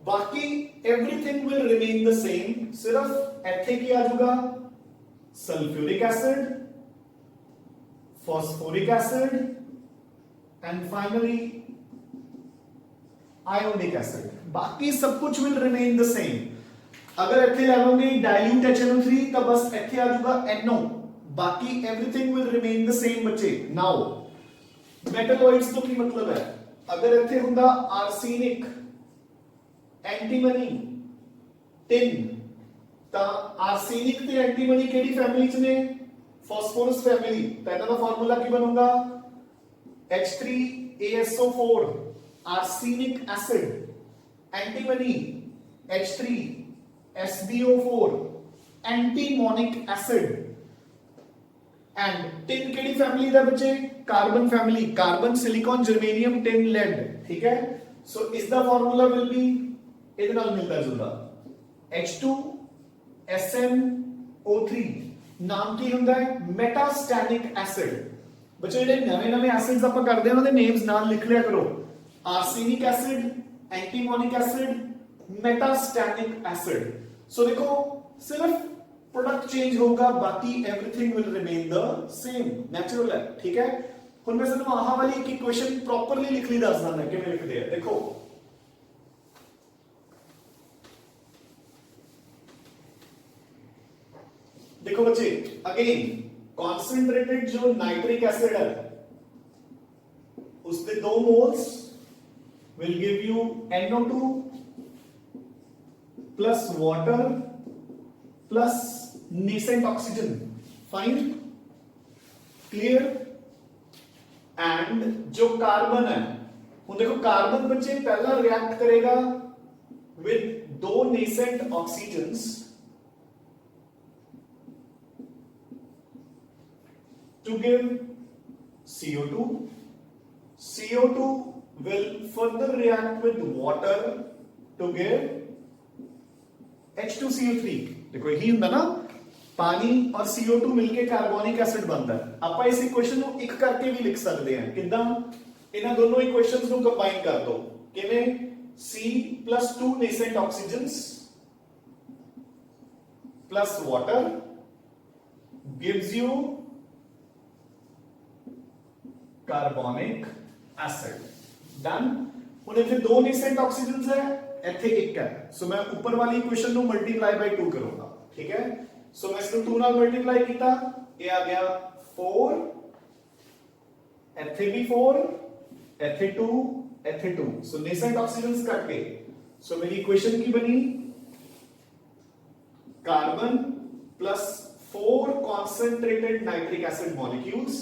बाकी everything will remain the same, सिर्फ ਇੱਥੇ ਕੀ ਆ ਜਾਊਗਾ, sulphuric acid, phosphoric acid and finally ionic acid। बाकी सब कुछ will remain the same। अगर ਇੱਥੇ ਲੈ ਲਓਗੇ dilute HNO3 ਤਾਂ बस ਇੱਥੇ ਆ ਜਾਊਗਾ NO, बाकी everything will remain the same ਬੱਚੇ। now metalloids ਤੋਂ ਕੀ ਮਤਲਬ ਹੈ, अगर ਇੱਥੇ ਹੁੰਦਾ arsenic, antimony, tin, ਤਾਂ arsenic ਤੇ antimony ਕਿਹੜੀ ਫੈਮਿਲੀ ਚ ਨੇ, फास्फोरस फैमिली। तो इनका फार्मूला की बनूंगा H3ASO4 arsenic acid, antimony H3SbO4 antimonic acid and tin केड़ी फैमिली दा बच्चे, carbon family, carbon silicon germanium tin lead, ठीक है। सो इसका फार्मूला विल बी इहदे नाल मिलदा जुलदा H2SnO3। नाम की ਹੁੰਦਾ है मेटास्टैनिक एसिड। बच्चों ਜਿਹੜੇ ਨਵੇਂ एसिड्स ਆਪਾਂ ਕਰਦੇ ਹਾਂ ਉਹਨਾਂ ਦੇ ਨੇਮਸ ਨਾਲ ਲਿਖ ਲਿਆ ਕਰੋ, आर्सेनिक एसिड, एंटीमोनिक एसिड, मेटास्टैनिक एसिड। सो देखो, सिर्फ प्रोडक्ट चेंज होगा, बाकी everything will remain the same, natural है, ठीक है। ਹੁਣ मैं ਤੁਹਾਨੂੰ ਆਹ ਵਾਲੀ ਇੱਕ ਇਕੁਏਸ਼ਨ ਪ੍ਰੋਪਰਲੀ ਲਿਖ ਲਈ ਦੱਸਦਾ ਮੈਂ ਕਿਵੇਂ ਲਿਖਦੇ ਆ। ਦੇਖੋ, देखो बच्चे, अगेन कॉन्सेंट्रेटेड जो नाइट्रिक एसिड है उसके 2 moles will give you NO2 plus water plus nascent oxygen. Fine? Clear? And जो कार्बन है, ਹੁਣ देखो कार्बन बच्चे पहला रिएक्ट करेगा विद दो nascent oxygens to give CO2. CO2 will further react with water to give H2CO3. देखो यही ਹੁੰਦਾ ना, पानी और CO2 मिलके कार्बोनिक एसिड बनता है। ਆਪਾਂ ਇਸ ਇਕੁਏਸ਼ਨ ਨੂੰ ਇੱਕ ਕਰਕੇ ਵੀ ਲਿਖ ਸਕਦੇ ਹਾਂ। ਕਿਦਾਂ? ਇਹਨਾਂ ਦੋਨੋਂ ਇਕੁਏਸ਼ਨਸ ਨੂੰ ਕੰਬਾਈਨ ਕਰ ਦੋ। ਕਿਵੇਂ? C plus 2 nascent oxygens plus water gives you carbonic acid. Done. ਹੁਣ ਇੱਥੇ ਦੋ नेसेंट ऑक्सीजन्स है, ਇੱਥੇ ਇੱਕ ਹੈ, ਸੋ ਮੈਂ ਉੱਪਰ ਵਾਲੀ ਇਕੁਏਸ਼ਨ ਨੂੰ ਮਲਟੀਪਲਾਈ ਬਾਈ 2 ਕਰੂੰਗਾ। ਠੀਕ ਹੈ, ਸੋ ਮੈਂ ਇਸ ਨੂੰ 2 ਨਾਲ ਮਲਟੀਪਲਾਈ ਕੀਤਾ, ਇਹ ਆ ਗਿਆ 4, ਇੱਥੇ ਵੀ 4, ਇੱਥੇ 2, ਇੱਥੇ 2, ਸੋ नेसेंट ऑक्सीजन्स ਕੱਟ ਕੇ, ਸੋ ਮੇਰੀ ਇਕੁਏਸ਼ਨ ਕੀ ਬਣੀ? Carbon plus 4 concentrated nitric acid molecules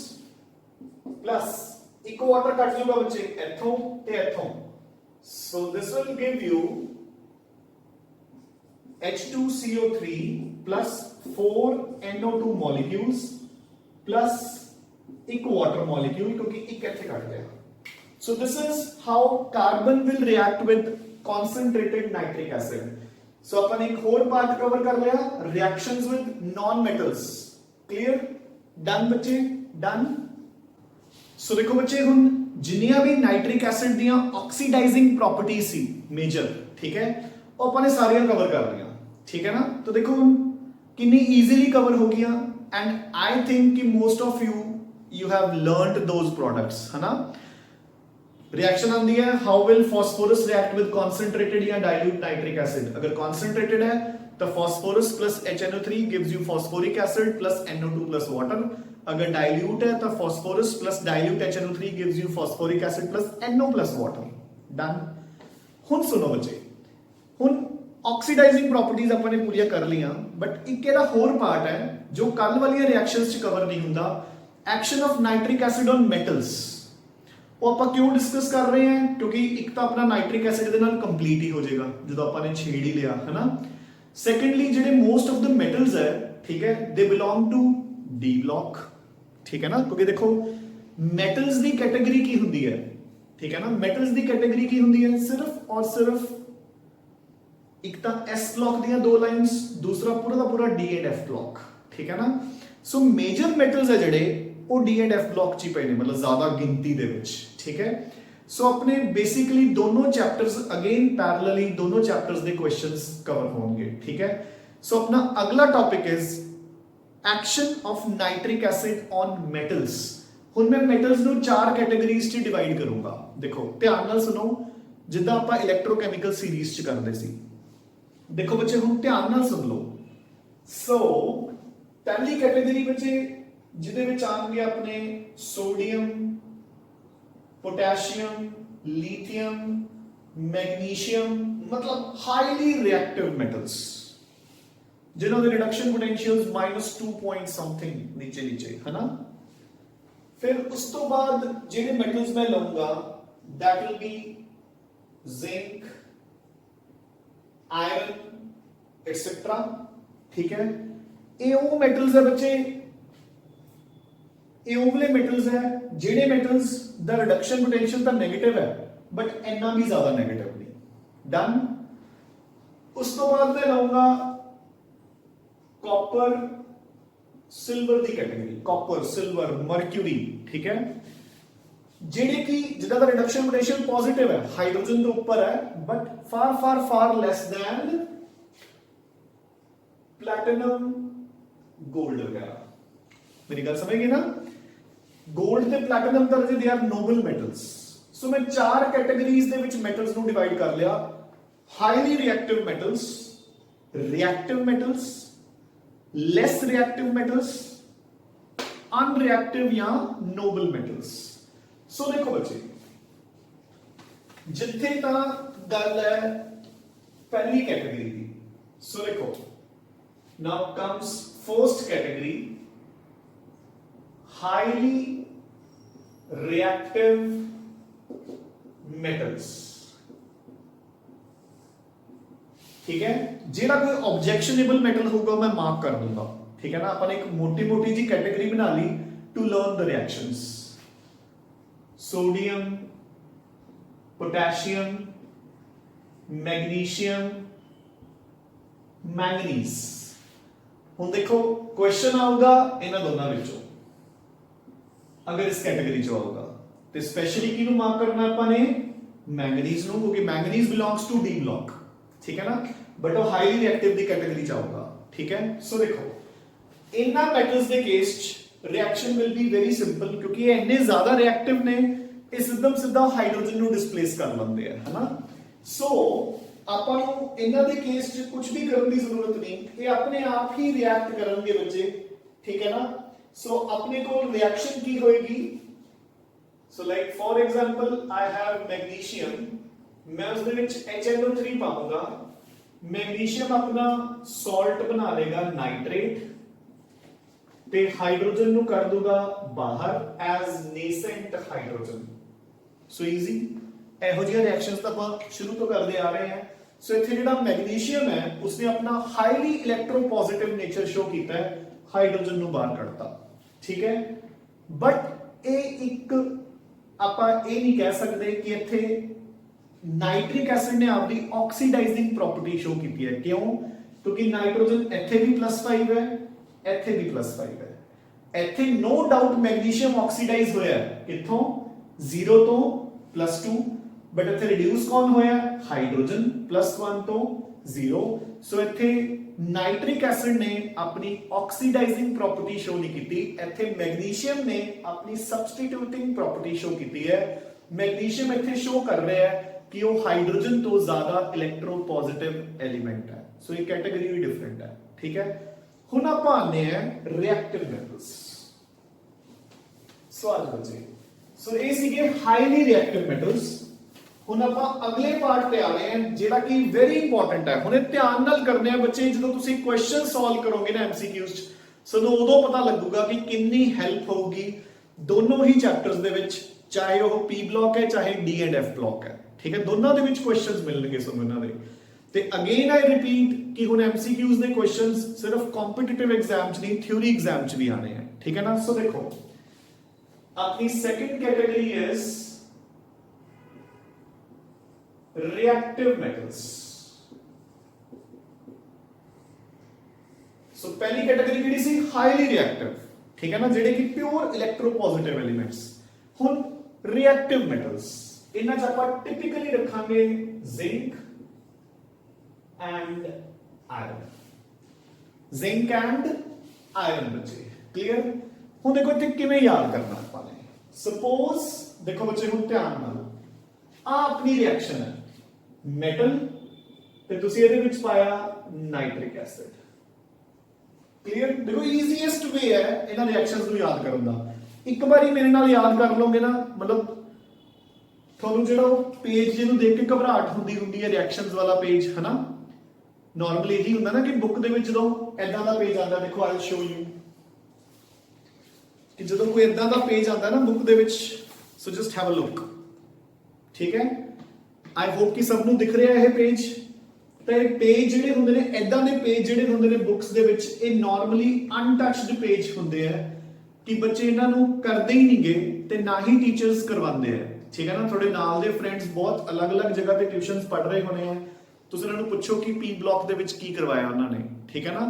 plus एक वाटर कट जूगा बच्चे इथों ते इथों, so this will give you H2CO3 plus 4 NO2 molecules plus एक वाटर मॉलिक्यूल, क्योंकि एक इथे कट गया। So this is how carbon will react with concentrated nitric acid. So अपन एक और पार्ट कवर कर लिया, reactions with non metals. Clear? Done बच्चे, डन। सो देखो बच्चे, हुन जिन्नियां भी नाइट्रिक एसिड दियां ऑक्सीडाइजिंग प्रॉपर्टीज सी मेजर, ठीक है, वो अपने सारियां कवर कर लिया। ठीक है ना? तो देखो हुन कितनी इजीली कवर हो गया, एंड आई थिंक कि most of you have learned those products, है ना? रिएक्शन आंदी है, how will phosphorus react with concentrated या डाइल्यूट नाइट्रिक एसिड। अगर कॉन्सेंट्रेटेड है तो phosphorus plus HNO3 gives you phosphoric acid plus NO2 plus water. अगर डाइल्यूट है तो phosphorus plus dilute HNO3 gives you phosphoric acid plus NO plus water. Done. हुन सुनो बच्चे, हुन ऑक्सीडाइजिंग प्रॉपर्टीज अपन ने पूरी कर लिया, बट एक ਇਹਦਾ ਹੋਰ ਪਾर्ट है जो कल वाली रिएक्शंस च कवर नहीं ਹੁੰਦਾ, action of nitric acid on metals. ਉਹ ਆਪਾਂ ਕਿਉਂ ਡਿਸਕਸ ਕਰ ਰਹੇ ਹਾਂ? ਕਿਉਂਕਿ ਇੱਕ ਤਾਂ ਆਪਣਾ ਨਾਈਟ੍ਰਿਕ ਐਸਿਡ ਦੇ ਨਾਲ ਕੰਪਲੀਟ ਹੀ ਹੋ ਜਾਏਗਾ ਜਦੋਂ ਆਪਾਂ ਨੇ ਛੇੜ ਹੀ ਲਿਆ, ਹੈ ਨਾ? ਸੈਕੰਡਲੀ ਜਿਹੜੇ ਮੋਸਟ ਆਫ ਦ ਮੈਟਲਸ ਹੈ, ਠੀਕ ਹੈ, ਦੇ ਬਿਲੋਂਗ ਟੂ ਡੀ ਬਲॉक। ਠੀਕ ਹੈ ਨਾ? ਕਿਉਂਕਿ ਦੇਖੋ ਮੈਟਲਸ ਦੀ ਕੈਟਾਗਰੀ ਕੀ ਹੁੰਦੀ ਹੈ, ਠੀਕ ਹੈ ਨਾ? ਮੈਟਲਸ ਦੀ ਕੈਟਾਗਰੀ ਕੀ ਹੁੰਦੀ ਹੈ? ਸਿਰਫ ਔਰ ਸਿਰਫ ਇੱਕ ਤਾਂ S ਬਲॉक ਦੀਆਂ ਦੋ ਲਾਈਨਸ, ਦੂਸਰਾ ਪੂਰਾ ਦਾ ਪੂਰਾ D ਐਂਡ F ਬਲॉक। ਠੀਕ ਹੈ ਨਾ? ਸੋ ਮੇਜਰ ਮੈਟਲਸ ਹੈ ਜਿਹੜੇ ਉਹ D ਐਂਡ F ਬਲॉक ਚ ਹੀ ਪਏ ਨੇ, ਮਤਲਬ ਜ਼ਿਆਦਾ ਗਿਣਤੀ ਦੇ ਵਿੱਚ। ठीक है, सो अपने बेसिकली दोनों चैप्टर्स अगेन पैरेलली दोनों चैप्टर्स के क्वेश्चंस कवर होंगे। ठीक है, सो अपना अगला topic is action of nitric acid on metals. हुन मैं मेटल्स ਨੂੰ चार कैटेगरीज ਚ डिवाइड करूंगा। देखो ध्यान ਨਾਲ सुनो, जिद्दां ਆਪਾਂ इलेक्ट्रोकैमिकल सीरीज ਚ ਕਰਦੇ ਸੀ। देखो बच्चे हुन ध्यान ਨਾਲ सुन लो। सो पहली कैटेगरी बच्चे ਜਿਹਦੇ ਵਿੱਚ ਆਣਗੇ ਆਪਣੇ सोडियम, पोटेशियम, लिथियम, मैग्नीशियम, मतलब हाईली रिएक्टिव मेटल्स जिन्हों के रिडक्शन पोटेंशियल्स -2 पॉइंट समथिंग नीचे नीचे, है ना? फिर उस तो बाद जेडे मेटल्स मैं लूंगा that will be zinc, iron etcetera. ठीक है, ये वो मेटल्स है बच्चे, ये ओवले मेटल्स है जेडे मेटल्स दा रिडक्शन पोटेंशियल तो नेगेटिव है बट इतना भी ज्यादा नेगेटिव नहीं। डन। उस तो बाद मैं लाऊंगा कॉपर सिल्वर दी कैटेगरी, कॉपर सिल्वर मर्क्यूरी। ठीक है, जेडे की जिदा दा रिडक्शन पोटेंशियल पॉजिटिव है, हाइड्रोजन के ऊपर है but far far far less than platinum, gold वगैरह। मेरी गल समझ गए ना? गोल्ड ते प्लैटिनम दर्जे दे आर नोबल मेटल्स। सो मैं चार कैटेगरीज दे विच मेटल्स ਨੂੰ डिवाइड कर लिया। Highly reactive metals, reactive metals, less reactive metals, unreactive या नोबल मेटल्स। सो देखो बच्चे, जिथे ता गल है पहली कैटेगरी दी। सो देखो now comes first category, highly reactive metals. ठीक है, जेड़ा कोई ऑब्जेक्शनेबल मेटल होगा मैं मार्क कर दूंगा। ठीक है ना, अपन एक मोटी मोटी जी कैटेगरी बना ली to learn the reactions. Sodium, potassium, magnesium, manganese. हुण देखो क्वेश्चन आऊगा इन्हां दोनों विचों, अगर इस कैटेगरी चो आऊगा तो स्पेशली किहनूं मार्क करना आपां ने? मैंगनीज नूं, क्योंकि manganese belongs to d block. ठीक है ना, बट वो हाईली रिएक्टिव दी कैटेगरी च आऊगा। ठीक है, सो देखो इन्हां मेटल्स दे केस च reaction will be very simple, क्योंकि ये इन्ने ज्यादा रिएक्टिव ने, ये सिद्धम सिद्धा हाइड्रोजन नूं डिस्प्लेस कर लंदे है ना। सो ਆਪਾਂ ਨੂੰ ਇਹਨਾਂ ਦੇ ਕੇਸ 'ਚ ਕੁਝ ਵੀ ਕਰਨ ਦੀ ਜ਼ਰੂਰਤ ਨਹੀਂ, ਇਹ ਆਪਣੇ ਆਪ ਹੀ ਰਿਐਕਟ ਕਰਨਗੇ ਬੱਚੇ। ਠੀਕ ਹੈ ਨਾ, ਸੋ ਆਪਣੇ ਕੋਲ ਰਿਐਕਸ਼ਨ ਕੀ ਹੋਏਗੀ? So like for example I have magnesium, मैं उसके ਵਿੱਚ HNO3 ਪਾਉਂਗਾ, मैग्नीशियम अपना सॉल्ट बना लेगा नाइट्रेट ਤੇ ਹਾਈਡਰੋਜਨ ਨੂੰ ਕਰ ਦੂਗਾ ਬਾਹਰ ਐਜ਼ ਨੇਸੈਂਟ ਹਾਈਡਰੋਜਨ। ਸੋ ਈਜ਼ੀ, ਇਹੋ ਜਿਹੀਆਂ ਰਿਐਕਸ਼ਨਸ ਤਾਂ ਆਪਾਂ ਸ਼ੁਰੂ ਤੋਂ ਕਰਦੇ ਆ ਰਹੇ ਹਾਂ। ਸੋ ਇੱਥੇ ਜਿਹੜਾ ਮੈਗਨੀਸ਼ੀਅਮ ਹੈ ਉਸਨੇ ਆਪਣਾ ਹਾਈਲੀ ਇਲੈਕਟ੍ਰੋਪੋਜ਼ਿਟਿਵ ਨੇਚਰ ਸ਼ੋ ਕੀਤਾ ਹੈ, ਹਾਈਡਰੋਜਨ ਨੂੰ ਬਾਹਰ ਕੱਢਤਾ। ਠੀਕ ਹੈ, ਬਟ ਇਹ ਇੱਕ ਆਪਾਂ ਇਹ ਨਹੀਂ ਕਹਿ ਸਕਦੇ ਕਿ ਇੱਥੇ ਨਾਈਟ੍ਰਿਕ ਐਸਿਡ ਨੇ ਆਪਦੀ ਆਕਸੀਡਾਈਜ਼ਿੰਗ ਪ੍ਰੋਪਰਟੀ ਸ਼ੋ ਕੀਤੀ ਹੈ। ਕਿਉਂ? ਕਿਉਂਕਿ ਨਾਈਟ੍ਰੋਜਨ ਇੱਥੇ ਵੀ +5 ਹੈ, ਇੱਥੇ ਵੀ +5 ਹੈ। ਇੱਥੇ ਨੋ ਡਾਊਟ ਮੈਗਨੀਸ਼ੀਅਮ ਆਕਸੀਡਾਈਜ਼ ਹੋਇਆ ਹੈ, ਕਿੱਥੋਂ? 0 ਤੋਂ +2, ਬਟ ਇੱਥੇ ਰਿਡਿਊਸ ਕੌਣ ਹੋਇਆ? ਹਾਈਡਰੋਜਨ +1 ਤੋਂ 0। ਸੋ ਇੱਥੇ ਨਾਈਟ੍ਰਿਕ ਐਸਿਡ ਨੇ ਆਪਣੀ ਆਕਸੀਡਾਈਜ਼ਿੰਗ ਪ੍ਰੋਪਰਟੀ ਸ਼ੋ ਨਹੀਂ ਕੀਤੀ, ਇੱਥੇ ਮੈਗਨੀਸ਼ੀਅਮ ਨੇ ਆਪਣੀ ਸਬਸਟੀਟਿਊਟਿੰਗ ਪ੍ਰੋਪਰਟੀ ਸ਼ੋ ਕੀਤੀ ਹੈ। ਮੈਗਨੀਸ਼ੀਅਮ ਇੱਥੇ ਸ਼ੋ ਕਰ ਰਿਹਾ ਹੈ कि वो हाइड्रोजन तो ज्यादा इलेक्ट्रोपॉजिटिव एलिमेंट है। सो ये कैटेगरी भी डिफरेंट है। ठीक है, हुण आपां आने हैं रिएक्टिव मेटल्स। सो आज बच्चे, सो ये सीगे हाईली रिएक्टिव मेटल्स। हुण आपां अगले पार्ट ते आ रहे हैं जेड़ा कि वेरी इंपॉर्टेंट है। हुण ध्यान नाल करने हैं बच्चे, जदों तुसीं क्वेश्चन सॉल्व करोगे ना एमसीक्यूज च, सो उदों पता लगूगा कि कितनी हेल्प होगी दोनों ही चैप्टर्स दे विच, चाहे वो पी ब्लॉक है चाहे डी एंड एफ ब्लॉक है। ठीक है, दोनों ਦੇ ਵਿੱਚ ਕੁਐਸਚਨਸ ਮਿਲਣਗੇ ਸਾਨੂੰ ਇਹਨਾਂ ਦੇ। ਤੇ ਅਗੇਨ ਆਈ ਰਿਪੀਟ ਕਿ ਹੁਣ ਐਮਸੀਕਿਊਜ਼ ਦੇ ਕੁਐਸਚਨਸ ਸਿਰਫ ਕੰਪੀਟੀਟਿਵ ਐਗਜ਼ਾਮ 'ਚ ਨਹੀਂ, ਥਿਊਰੀ ਐਗਜ਼ਾਮ 'ਚ ਵੀ ਆਣੇ ਆ। ਠੀਕ ਹੈ ਨਾ, ਸੋ ਦੇਖੋ ਆਪਣੀ second category is reactive metals. So ਪਹਿਲੀ ਕੈਟਾਗਰੀ ਕਿਹੜੀ ਸੀ? Highly reactive. ਠੀਕ ਹੈ ਨਾ, ਜਿਹੜੇ ਕਿ ਪਿਓਰ ਇਲੈਕਟ੍ਰੋਪੋਜ਼ਿਟਿਵ ਐਲੀਮੈਂਟਸ। ਹੁਣ ਰਿਐਕਟਿਵ ਮੈਟਲਸ इन्हां च आपां टिपिकली रखांगे zinc and iron. Zinc and iron बच्चे क्लियर? हुण देखो इत्थे किवें याद करना आपां ने। सपोज देखो बच्चे हुण ध्यान नाल आ अपनी रिएक्शन है, मेटल ते तुसीं इहदे विच पाया नाइट्रिक एसिड। क्लियर? देखो ईजीएस्ट वे है इन्हां रिएक्शनस नूं याद करन दा। एक बारी मेरे नाल याद कर लोगे ना, मतलब ਤੁਹਾਨੂੰ ਜਿਹੜਾ ਪੇਜ ਜਿਹਨੂੰ ਦੇਖ ਕੇ ਘਬਰਾਹਟ ਹੁੰਦੀ ਹੈ ਰਿਐਕਸ਼ਨਸ ਵਾਲਾ ਪੇਜ, ਹਨਾ। ਨਾਰਮਲੀ ਇਹੀ ਹੁੰਦਾ ਨਾ ਕਿ ਬੁੱਕ ਦੇ ਵਿੱਚ ਜਦੋਂ ਐਦਾਂ ਦਾ ਪੇਜ ਆਉਂਦਾ, ਦੇਖੋ ਆਈ ਸ਼ੋ ਯੂ ਕਿ ਜਦੋਂ ਕੋਈ ਐਦਾਂ ਦਾ ਪੇਜ ਆਉਂਦਾ ਨਾ ਬੁੱਕ ਦੇ ਵਿੱਚ, so just have a look. ਠੀਕ ਹੈ, ਆਈ ਹੋਪ ਕਿ ਸਭ ਨੂੰ ਦਿਖ ਰਿਹਾ ਇਹ ਪੇਜ। ਤਾਂ ਇਹ ਪੇਜ ਜਿਹੜੇ ਹੁੰਦੇ ਨੇ, ਐਦਾਂ ਦੇ ਪੇਜ ਜਿਹੜੇ ਹੁੰਦੇ ਨੇ ਬੁੱਕਸ ਦੇ ਵਿੱਚ, ਇਹ ਨਾਰਮਲੀ ਅਨਟੱਚਡ ਪੇਜ ਹੁੰਦੇ ਆ ਕਿ ਬੱਚੇ ਇਹਨਾਂ ਨੂੰ ਕਰਦੇ ਹੀ ਨਹੀਂ ਗਏ ਤੇ ਨਾ ਹੀ ਟੀਚਰਸ ਕਰਵਾਉਂਦੇ ਆ। ठीक है ना, थोड़े नाल दे फ्रेंड्स बहुत अलग-अलग जगह पे ट्यूशनस पढ़ रहे होने हैं, तुसीं उन्हां नूं पुछो कि पी ब्लॉक दे विच की करवाया उन्हां ने। ठीक है ना,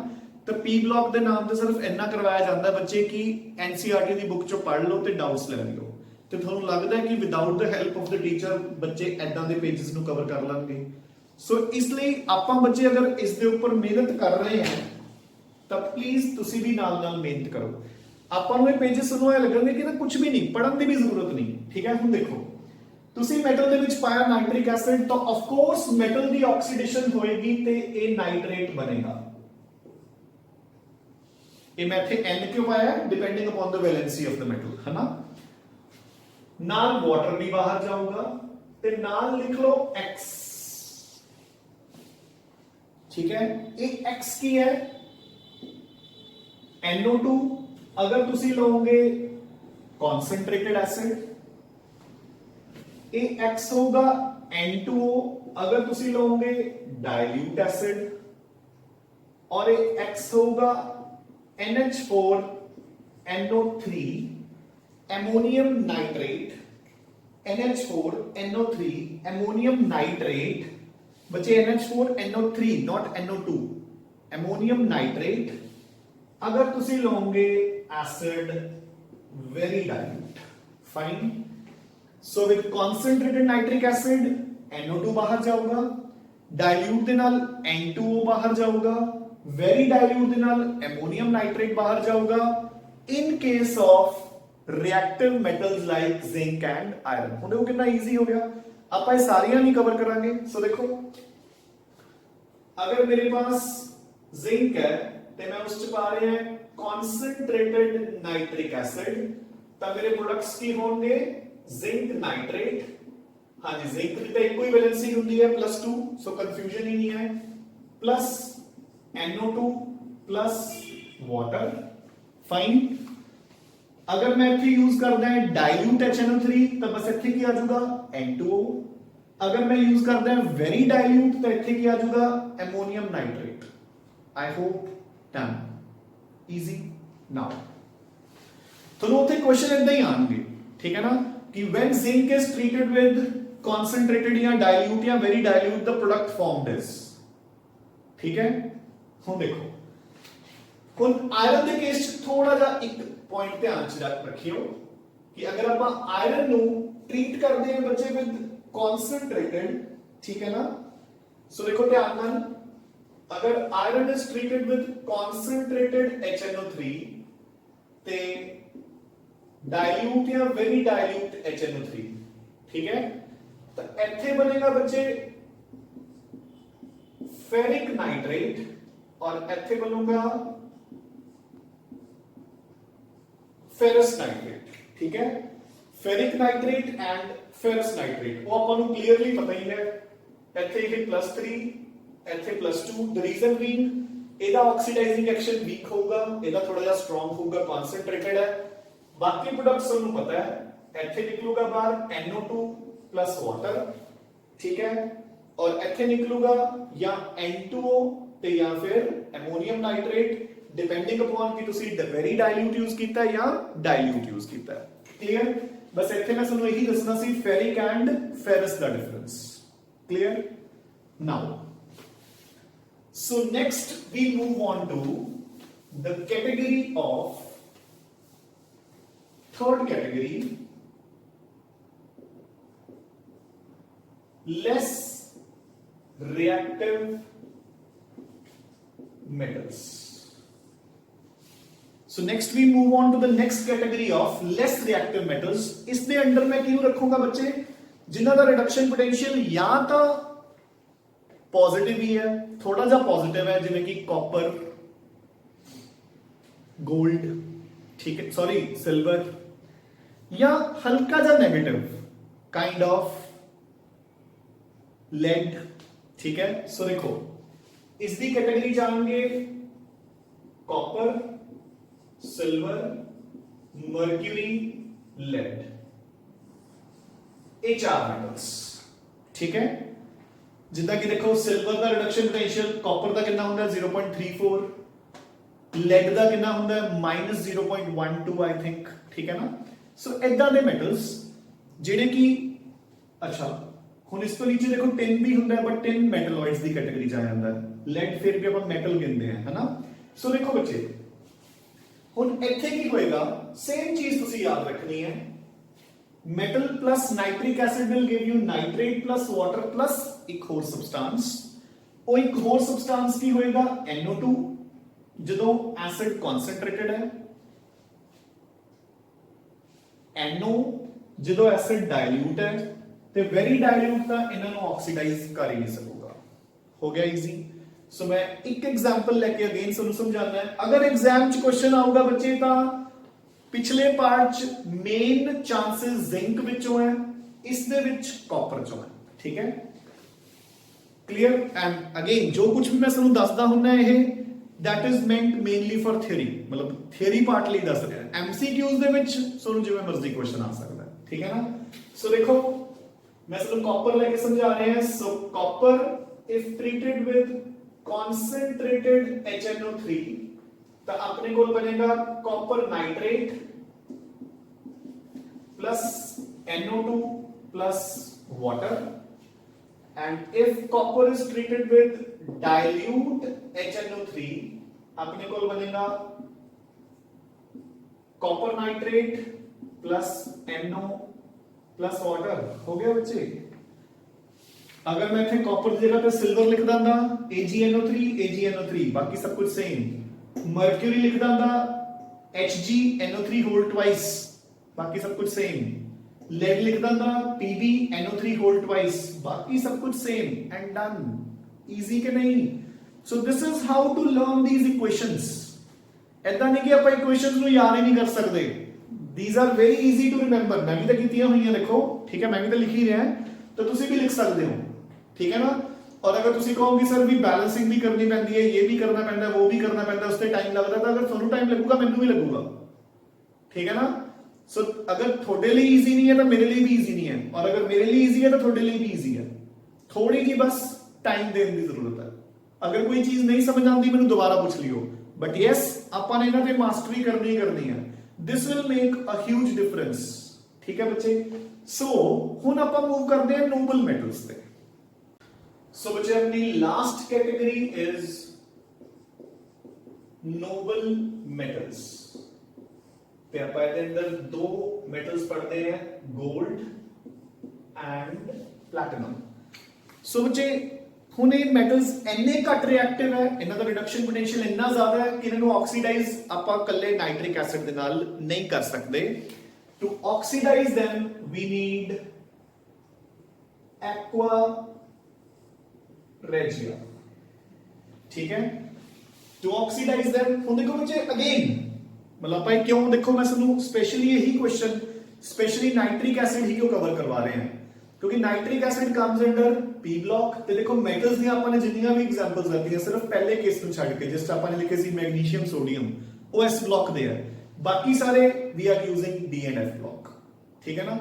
तो पी ब्लॉक दे नाम ते सिर्फ इन्ना करवाया जांदा बच्चे कि एनसीईआरटी दी बुक चों पढ़ लो ते डाउट्स ले लियो, ते तुहानूं लगदा है कि without the help of the teacher बच्चे ऐदां दे पेजेस नूं कवर कर लणगे। सो इसलिए आपां बच्चे अगर इस दे उपर मेहनत कर रहे हैं तो प्लीज तुसीं भी नाल-नाल मेहनत करो। आपां नूं ये पेजेस नूं ऐ लगणगे कि ना कुछ भी नहीं, पढ़न दी भी जरूरत नहीं। ठीक है, हुण देखो ਤੁਸੀਂ ਮੈਟਲ ਦੇ ਵਿੱਚ ਪਾਇਆ ਨਾਈਟ੍ਰਿਕ ਐਸਿਡ, ਤਾਂ of course metal the oxidation ਹੋਏਗੀ ਤੇ ਇਹ ਨਾਈਟ੍ਰੇਟ ਬਣੇਗਾ। ਇਹ ਮੈਂ ਇੱਥੇ N ਕਿਉਂ ਪਾਇਆ? Depending upon the valency of the metal, ਹੈ ਨਾ। ਨਾਲ ਵਾਟਰ ਵੀ ਬਾਹਰ ਜਾਊਗਾ ਤੇ ਨਾਲ ਲਿਖ ਲਓ X। ਠੀਕ ਹੈ, ਇਹ X ਕੀ ਹੈ? NO2। ਅਗਰ ਤੁਸੀਂ ਲਓਗੇ ਕਨਸੈਂਟ੍ਰੇਟਡ ਐਸਿਡ ये X होगा N2O अगर तुसी लोगे डाइल्यूट एसिड, और ये X होगा NH4 NO3 ammonium nitrate, NH4 NO3 ammonium nitrate, बचे NH4 NO3 not NO2 ammonium nitrate अगर तुसी लोगे acid very dilute, fine. So with concentrated nitric acid NO2 बाहर जाऊगा, डाइल्यूट दे नाल N2O बाहर जाऊगा, वेरी डाइल्यूट दे नाल एमोनियम नाइट्रेट बाहर जाऊगा in case of reactive metals like zinc and iron. हुण वो कितना इजी हो गया, ਆਪਾਂ ਇਹ ਸਾਰੀਆਂ नहीं कवर करांगे। सो देखो अगर मेरे पास जिंक है तो मैं उस च पा रहे हैं कॉन्सेंट्रेटेड नाइट्रिक एसिड, तो मेरे प्रोडक्ट्स की होंगे जिंक नाइट्रेट, हाँ जी जिंक की तो एक ही वैलेंसी होती है +2, सो कंफ्यूजन ही नहीं है, plus NO2 plus water, fine. अगर मैं इत्थे यूज करदा है डाइल्यूट HNO3 तो बस इत्थे की आ जाऊगा N2O, अगर मैं यूज करदा है वेरी डाइल्यूट तो इत्थे की आ जाऊगा ammonium nitrate. I hope done, easy. Now तो उत्थे क्वेश्चन इदां ही आएंगे, ठीक है ना, कि when zinc is treated with concentrated या डाइल्यूट या very dilute the product formed is, ठीक है। हुण देखो हुण आयरन के केस थोड़ा जा एक पॉइंट ध्यान च रखियो कि अगर आप आयरन नु ट्रीट करते हैं बच्चे विद कॉन्सेंट्रेटेड, ठीक है ना, सो देखो ध्यान नाल अगर iron is treated with concentrated HNO3 ते डाइल्यूट या वेरी डाइल्यूट HNO3, ठीक है, तो इत्थे बनेगा बच्चे फेरिक नाइट्रेट और इत्थे बनूंगा फेरस नाइट्रेट, ठीक है। Ferric nitrate and ferrous nitrate वो अपन को क्लियरली पता ही है, इत्थे ये +3 इत्थे +2, द रीजन बीइंग एदा ऑक्सीडाइजिंग एक्शन वीक होगा, एदा थोड़ा जा स्ट्रांग होगा, कॉन्सेंट्रेटेड है। बाकी प्रोडक्ट्स आपको पता है, इत्थे निकलूगा बाहर NO2 प्लस वाटर, ठीक है, और इत्थे निकलूगा या N2O ते या फिर एमोनियम नाइट्रेट, डिपेंडिंग अपॉन कि तुसी वेरी डाइल्यूट यूज कीता है या डाइल्यूट यूज कीता है, क्लियर। बस इत्थे मैं ਤੁਹਾਨੂੰ ਇਹੀ ਦੱਸਣਾ ਸੀ फेरिक एंड फेरस ਦਾ difference, clear. Now so next we move on to the category of third category, less reactive metals. So next we move on to the next category of less reactive metals. इसके under मैं क्यों रखूंगा बच्चे जिन्हां दा reduction potential या तो positive ही है, थोड़ा जा पॉजिटिव है, जिवें कि कॉपर, गोल्ड, ठीक है, सॉरी सिल्वर, या हल्का जा नेगेटिव काइंड ऑफ लेड, ठीक है। सो देखो इसकी कैटेगरी जाएंगे कॉपर, सिल्वर, मर्क्यूरी, लेड, ये 4 मेटल्स, ठीक है। जिदा कि देखो सिल्वर का रिडक्शन पोटेंशियल कॉपर का कितना होता है 0.34, लेड का कितना होता है -0.12 आई थिंक, ठीक है ना। सो इदां दे मेटल्स जिहड़े कि अच्छा हुण इस तो नीचे देखो टिन भी होता है, बट टिन मेटलॉइड्स की कैटेगरी जा जाता है, लेड फिर भी अपन मेटल गिनते हैं, है ना। सो देखो बच्चे हुण इत्थे की होएगा, सेम चीज तुसी याद रखनी है, metal plus nitric acid will give you nitrate plus water plus एक होर सबस्टांस, वो एक होर सबस्टांस की होएगा NO2 जदों एसिड कॉन्सेंट्रेटेड है, NO जदों एसिड डाइल्यूट है, ते वेरी डाइल्यूट का इन्हां नूं ऑक्सीडाइज कर ही नहीं सकूगा। हो गया इजी। सो मैं एक एग्जांपल लेके अगेन तुहानूं समझाना है। अगर एग्जाम च क्वेश्चन आऊगा बच्चे तां पिछले पार्ट च मेन चांसेस जिंक विचों है, इस दे विच कॉपर चों है, ठीक है, क्लियर। एंड अगेन जो कुछ भी मैं तुहानूं दसदा हुंदा है ये that is meant mainly for theory, मतलब थ्योरी पार्ट ਲਈ दस रहा है। MCQs ਦੇ ਵਿੱਚ ਤੁਹਾਨੂੰ ਜਿਵੇਂ ਮਰਜ਼ੀ क्वेश्चन आ सकता है, ठीक है ना। सो देखो मैं सिर्फ कॉपर लेके समझा रहे हैं। सो copper if treated with concentrated HNO3 तो अपने को बनेगा copper nitrate plus NO2 plus water. And if copper is treated with dilute HNO3 अपने को बनेगा copper nitrate plus NO plus water. हो गया बच्चे? अगर मैं थे कॉपर की जगह पे सिल्वर लिख दांदा AgNO3 बाकी सब कुछ सेम। मर्क्यूरी लिख दांदा HgNO3 होल ट्वाइस बाकी सब कुछ सेम। लेड लिख दांदा PbNO3 होल ट्वाइस बाकी सब कुछ सेम एंड डन। इजी के नहीं? So this is how to learn these equations. ऐसा नहीं कि आप इक्वेशंस ਨੂੰ याद ही नहीं कर सकते। These are very easy to remember। मैं भी तो कीतियां हुई हैं देखो, ठीक है, मैं भी तो लिख ही रहा है तो तुसी भी लिख सकते हो, ठीक है ना। और अगर तुसी कहोगे सर भी बैलेंसिंग भी करनी पैंदी है, ये भी करना पैंदा है, वो भी करना पैंदा है, उससे टाइम लगता है, अगर ਤੁਹਾਨੂੰ टाइम लगूगा ਮੈਨੂੰ भी लगूगा, ठीक है ना। सो अगर थोड़े लिए इजी नहीं है तो मेरे लिए भी इजी नहीं है, और अगर मेरे लिए इजी है तो थोड़े लिए भी इजी है। थोड़ी जी बस टाइम देने की जरूरत है। अगर कोई चीज नहीं समझ आती मैंने दोबारा पूछ लियो, बट यस ਆਪਾਂ ਨੇ ਇਹਨਾਂ ਤੇ ਮਾਸਟਰੀ ਕਰਨੀ ਕਰਨੀ ਹੈ। This will make a huge difference, ठीक है बच्चे। सो हुन ਆਪਾਂ मूव करते हैं नोबल मेटल्स ਤੇ। सो बच्चे अपनी last category is noble metals. ਤੇ ਆਪਾਂ ਇਹਦੇ ਅੰਦਰ ਦੋ मेटल्स पढ़ते हैं, गोल्ड एंड प्लैटिनम। सो बच्चे ਹੁਣ ਇਹ ਮੈਟਲਸ ਇੰਨੇ ਘੱਟ ਰਿਐਕਟਿਵ ਹੈ, ਇਹਨਾਂ ਦਾ ਰਿਡਕਸ਼ਨ ਪੋਟੈਂਸ਼ੀਅਲ ਇੰਨਾ ਜ਼ਿਆਦਾ ਹੈ ਕਿ ਇਹਨਾਂ ਨੂੰ ਆਕਸੀਡਾਈਜ਼ ਆਪਾਂ ਇਕੱਲੇ ਨਾਈਟ੍ਰਿਕ ਐਸਿਡ ਦੇ ਨਾਲ ਨਹੀਂ ਕਰ ਸਕਦੇ। To oxidize them we need aqua regia, ठीक है। टू ऑक्सीडाइज them ਹੁਣ ਦੇਖੋ ਬੱਚੇ ਅਗੇਨ मतलब ਆਪਾਂ ਕਿਉਂ ਦੇਖੋ ਮੈਂ ਤੁਹਾਨੂੰ ਸਪੈਸ਼ਲੀ ਇਹੀ ਕੁਐਸਚਨ ਸਪੈਸ਼ਲੀ ਨਾਈਟ੍ਰਿਕ ਐਸਿਡ ਹੀ ਕਿਉਂ ਕਵਰ ਕਰਵਾ ਰਹੇ ਹਾਂ क्योंकि nitric acid comes under P block. ते देखो मेटल्स दी आपने जिन्नियां भी एग्जांपल्स लैती है सिर्फ पहले केस नु छाड़ के, जिस आपने लिखे सी मैग्नीशियम सोडियम वो एस ब्लॉक दे है, बाकी सारे we are using d and f block, ठीक है ना।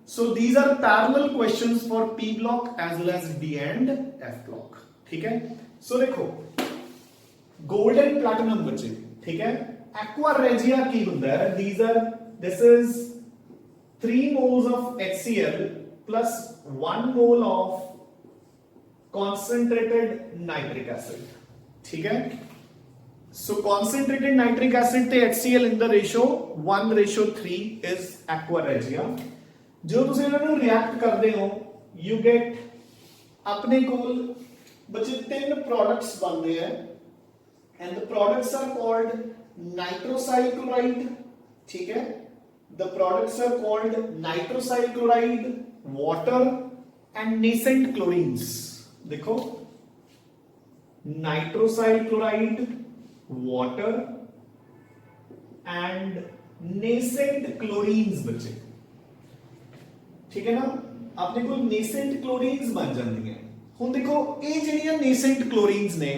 So these are parallel questions for p block as well as d and f block, ठीक है। सो देखो गोल्ड एंड प्लैटिनम बचे, ठीक है। एक्वा रेजिया की हुंदा है, these are this is 3 moles of HCl plus 1 mole of concentrated nitric acid, ठीक है। So concentrated nitric acid ਤੇ HCl in the ratio 1:3 is aqua regia। जो ਤੁਸੀਂ ਇਹਨਾਂ ਨੂੰ ਰਿਐਕਟ ਕਰਦੇ ਹੋ you get ਆਪਣੇ ਕੋਲ ਬਚੇ 3 products ਬਣਦੇ ਆ and the products are called nitrosyl chloride, ठीक है। The products are called nitrosyl chloride, water and nascent chlorines। देखो nitrosyl chloride, water and nascent chlorines बचे, ठीक है ना। अपने को nascent chlorines बन जाती हैं। हुण देखो ये ਜਿਹੜੀਆਂ nascent chlorines ने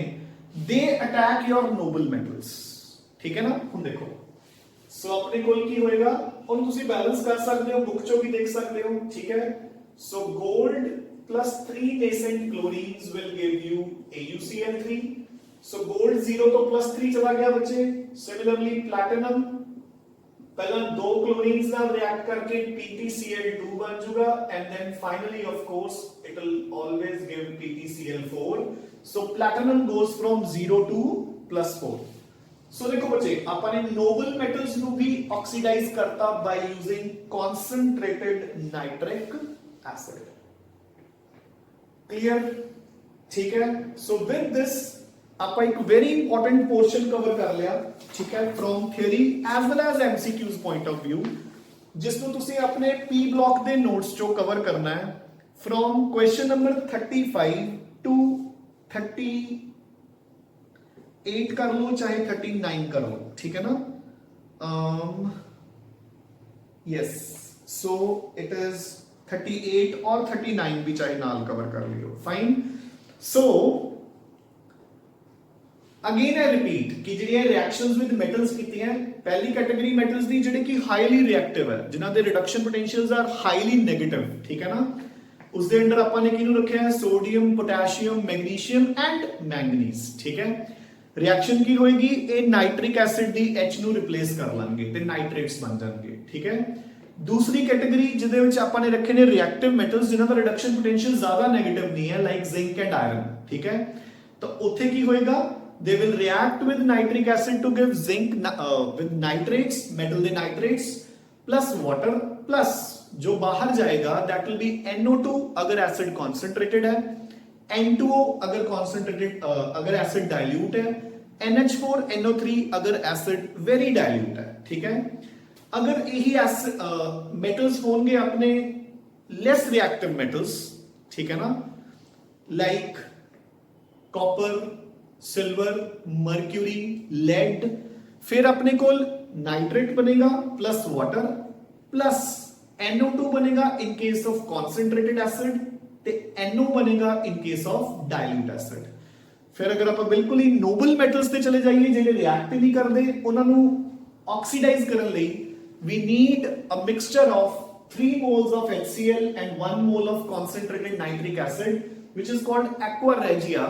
they attack your noble metals, ठीक है ना। हुण देखो सो अपने कोल की होएगा और तुसी बैलेंस कर सकते हो, बुक चो भी देख सकते हो, ठीक है। So gold plus 3 nascent chlorines will give you AuCl3। So gold 0 तो प्लस 3 चला गया बच्चे। सिमिलरली प्लैटिनम पहला 2 क्लोरीन्स नाल रिएक्ट करके PtCl2 बन जाएगा and then finally of course it will always give PtCl4। So platinum goes from 0 to +4। So देखो बच्चे अपन ने नोबल मेटल्स नु भी ऑक्सीडाइज करता by using concentrated nitric acid, clear, ठीक है। सो विद दिस ਆਪਾਂ ਇੱਕ वेरी इंपॉर्टेंट पोर्शन कवर कर लिया, ठीक है, from theory as well as MCQs point of view, जिस ਨੂੰ ਤੁਸੀਂ ਆਪਣੇ ਪੀ ਬਲॉक ਦੇ ਨੋਟਸ ਚੋਂ ਕਵਰ ਕਰਨਾ ਹੈ फ्रॉम क्वेश्चन नंबर 35 टू 38 कर लो चाहे 39 कर लो, ठीक है ना। यस सो इट इज 38 और 39 भी चाहे नाल कवर कर लियो, fine. So again I repeat कि ਜਿਹੜੀਆਂ ਰਿਐਕਸ਼ਨਸ ਵਿਦ ਮੈਟਲਸ ਕੀਤੀਆਂ, ਪਹਿਲੀ ਕੈਟਾਗਰੀ ਮੈਟਲਸ ਦੀ ਜਿਹੜੇ ਕਿ ਹਾਈਲੀ ਰਿਐਕਟਿਵ ਹੈ, ਜਿਨ੍ਹਾਂ ਦੇ ਰਿਡਕਸ਼ਨ ਪੋਟੈਂਸ਼ੀਅਲਸ ਆਰ ਹਾਈਲੀ ਨੈਗੇਟਿਵ, ਠੀਕ ਹੈ ਨਾ। ਉਸ ਦੇ ਅੰਡਰ ਆਪਾਂ ਨੇ ਕਿਹਨੂੰ ਰੱਖਿਆ ਹੈ sodium potassium magnesium and manganese ਠੀਕ ਹੈ ਰਿਐਕਸ਼ਨ ਕੀ ਹੋਏਗੀ ਇਹ ਨਾਈਟ੍ਰਿਕ ਐਸਿਡ ਦੀ H ਨੂੰ ਰਿਪਲੇਸ ਕਰ ਲਾਂਗੇ ਤੇ ਨਾਈਟ੍ਰੇਟਸ ਬਣ ਜਾਣਗੇ ਠੀਕ ਹੈ ਦੂਸਰੀ ਕੈਟਾਗਰੀ ਜਿਹਦੇ ਵਿੱਚ ਆਪਾਂ ਨੇ ਰੱਖੇ ਨੇ ਰਿਐਕਟਿਵ ਮੈਟਲਸ ਜਿਨ੍ਹਾਂ ਦਾ ਰਿਡਕਸ਼ਨ ਪੋਟੈਂਸ਼ੀਅਲ ਜ਼ਿਆਦਾ ਨੈਗੇਟਿਵ ਨਹੀਂ ਹੈ ਲਾਈਕ ਜ਼ਿੰਕ ਐਂਡ ਆਇਰਨ ਠੀਕ ਹੈ ਤਾਂ ਉੱਥੇ ਕੀ ਹੋਏਗਾ they will react with nitric acid to give zinc with nitrates metal ਦੇ nitrates plus water plus जो बाहर जाएगा that will be NO2 अगर acid concentrated है N2O अगर concentrated अगर acid dilute है NH4 NO3 अगर acid very dilute है ठीक है अगर यही metals होंगे अपने less reactive metals ठीक है ना like copper silver mercury lead फिर अपने को नाइट्रेट बनेगा प्लस वाटर प्लस NO2 बनेगा इन केस ऑफ कॉन्सेंट्रेटेड एसिड ते NO बनेगा इन केस ऑफ डाइल्यूट एसिड फिर अगर आप बिल्कुल ही नोबल मेटल्स ते चले जाइए ਜਿਹੜੇ ਰਿਐਕਟ ਨਹੀਂ ਕਰਦੇ ਉਹਨਾਂ ਨੂੰ ਆਕਸੀਡਾਈਜ਼ ਕਰਨ ਲਈ we need a mixture of 3 moles of HCl and 1 mole of concentrated nitric acid which is called aqua regia.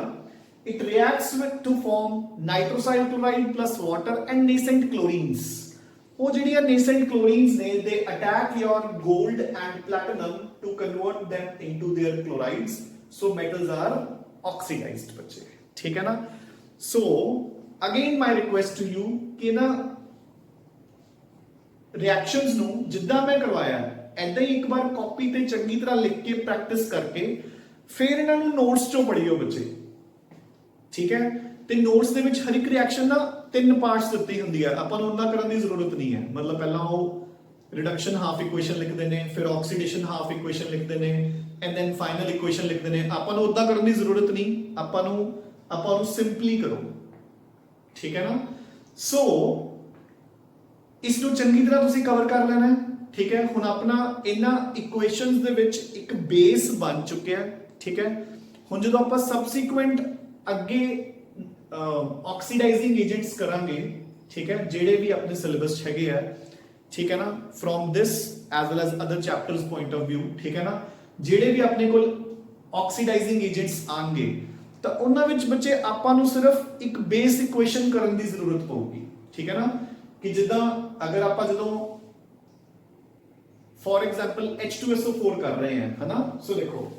It reacts with to form nitrosyl chloride plus water and nascent chlorines. वो ਜਿਹੜੀਆਂ nascent chlorines ਨੇ they attack your gold and platinum to convert them into their chlorides. So metals are oxidized बच्चे ठीक है ना So again my request to you कि ना reactions ਨੂੰ ਜਿੱਦਾਂ ਮੈਂ ਕਰਵਾਇਆ ਐਦਾਂ ਹੀ ਇੱਕ ਵਾਰ ਕਾਪੀ ਤੇ ਚੰਗੀ ਤਰ੍ਹਾਂ ਲਿਖ ਕੇ ਪ੍ਰੈਕਟਿਸ ਕਰਕੇ ਫਿਰ ਇਹਨਾਂ ਨੂੰ ਨੋਟਸ ਚੋਂ ਪੜ੍ਹਿਓ ਬੱਚੇ ਠੀਕ ਹੈ ਤੇ ਨੋਟਸ ਦੇ ਵਿੱਚ ਹਰ ਇੱਕ ਰਿਐਕਸ਼ਨ ਦਾ 3 ਪਾਰਟਸ ਦਿੱਤੀ ਹੁੰਦੀ ਹੈ ਆਪਾਂ ਨੂੰ ਉਹਨਾਂ ਕਰਨ ਦੀ ਜ਼ਰੂਰਤ ਨਹੀਂ ਹੈ ਮਤਲਬ ਪਹਿਲਾਂ ਉਹ ਰਿਡਕਸ਼ਨ ਹਾਫ ਇਕੁਏਸ਼ਨ ਲਿਖਦੇ ਨੇ ਫਿਰ ਆਕਸੀਡੇਸ਼ਨ ਹਾਫ ਇਕੁਏਸ਼ਨ ਲਿਖਦੇ ਨੇ ਐਂਡ ਦੈਨ ਫਾਈਨਲ ਇਕੁਏਸ਼ਨ ਲਿਖਦੇ ਨੇ ਆਪਾਂ ਨੂੰ ਉਦਾਂ ਕਰਨ ਦੀ ਜ਼ਰੂਰਤ ਨਹੀਂ ਆਪਾਂ ਨੂੰ ਸਿੰਪਲੀ ਕਰੋ ਠੀਕ ਹੈ ਨਾ ਸੋ ਇਸ ਨੂੰ ਚੰਗੀ ਤਰ੍ਹਾਂ ਤੁਸੀਂ ਕਵਰ ਕਰ ਲੈਣਾ ਹੈ ਠੀਕ ਹੈ ਹੁਣ ਆਪਣਾ ਇਹਨਾਂ ਇਕੁਏਸ਼ਨਸ ਦੇ ਵਿੱਚ ਇੱਕ ਬੇਸ ਬਣ ਚੁੱਕਿਆ ਠੀਕ ਹੈ ਹੁਣ ਜਦੋਂ ਆਪਾਂ ਸਬਸੀਕੁਐਂਟ ਅੱਗੇ ਆਕਸੀਡਾਈਜ਼ਿੰਗ ਏਜੰਟਸ ਕਰਾਂਗੇ ਠੀਕ ਹੈ ਜਿਹੜੇ ਵੀ ਆਪਣੇ ਸਿਲੇਬਸ 'ਚ ਹੈਗੇ ਆ ਠੀਕ ਹੈ ਨਾ from this as well as other chapters point of view ਠੀਕ ਹੈ ਨਾ ਜਿਹੜੇ ਵੀ ਆਪਣੇ ਕੋਲ ਆਕਸੀਡਾਈਜ਼ਿੰਗ ਏਜੰਟਸ ਆਣਗੇ ਤਾਂ ਉਹਨਾਂ ਵਿੱਚ ਬੱਚੇ ਆਪਾਂ ਨੂੰ ਸਿਰਫ ਇੱਕ ਬੇਸ ਇਕੁਏਸ਼ਨ ਕਰਨ ਦੀ ਜ਼ਰੂਰਤ ਪਊਗੀ ਠੀਕ ਹੈ ਨਾ ਕਿ ਜਿੱਦਾਂ ਅਗਰ ਆਪਾਂ ਜਦੋਂ ਫੋਰ ਐਗਜ਼ਾਮਪਲ H2SO4 ਕਰ ਰਹੇ ਹਾਂ ਹਨਾ ਸੋ ਦੇਖੋ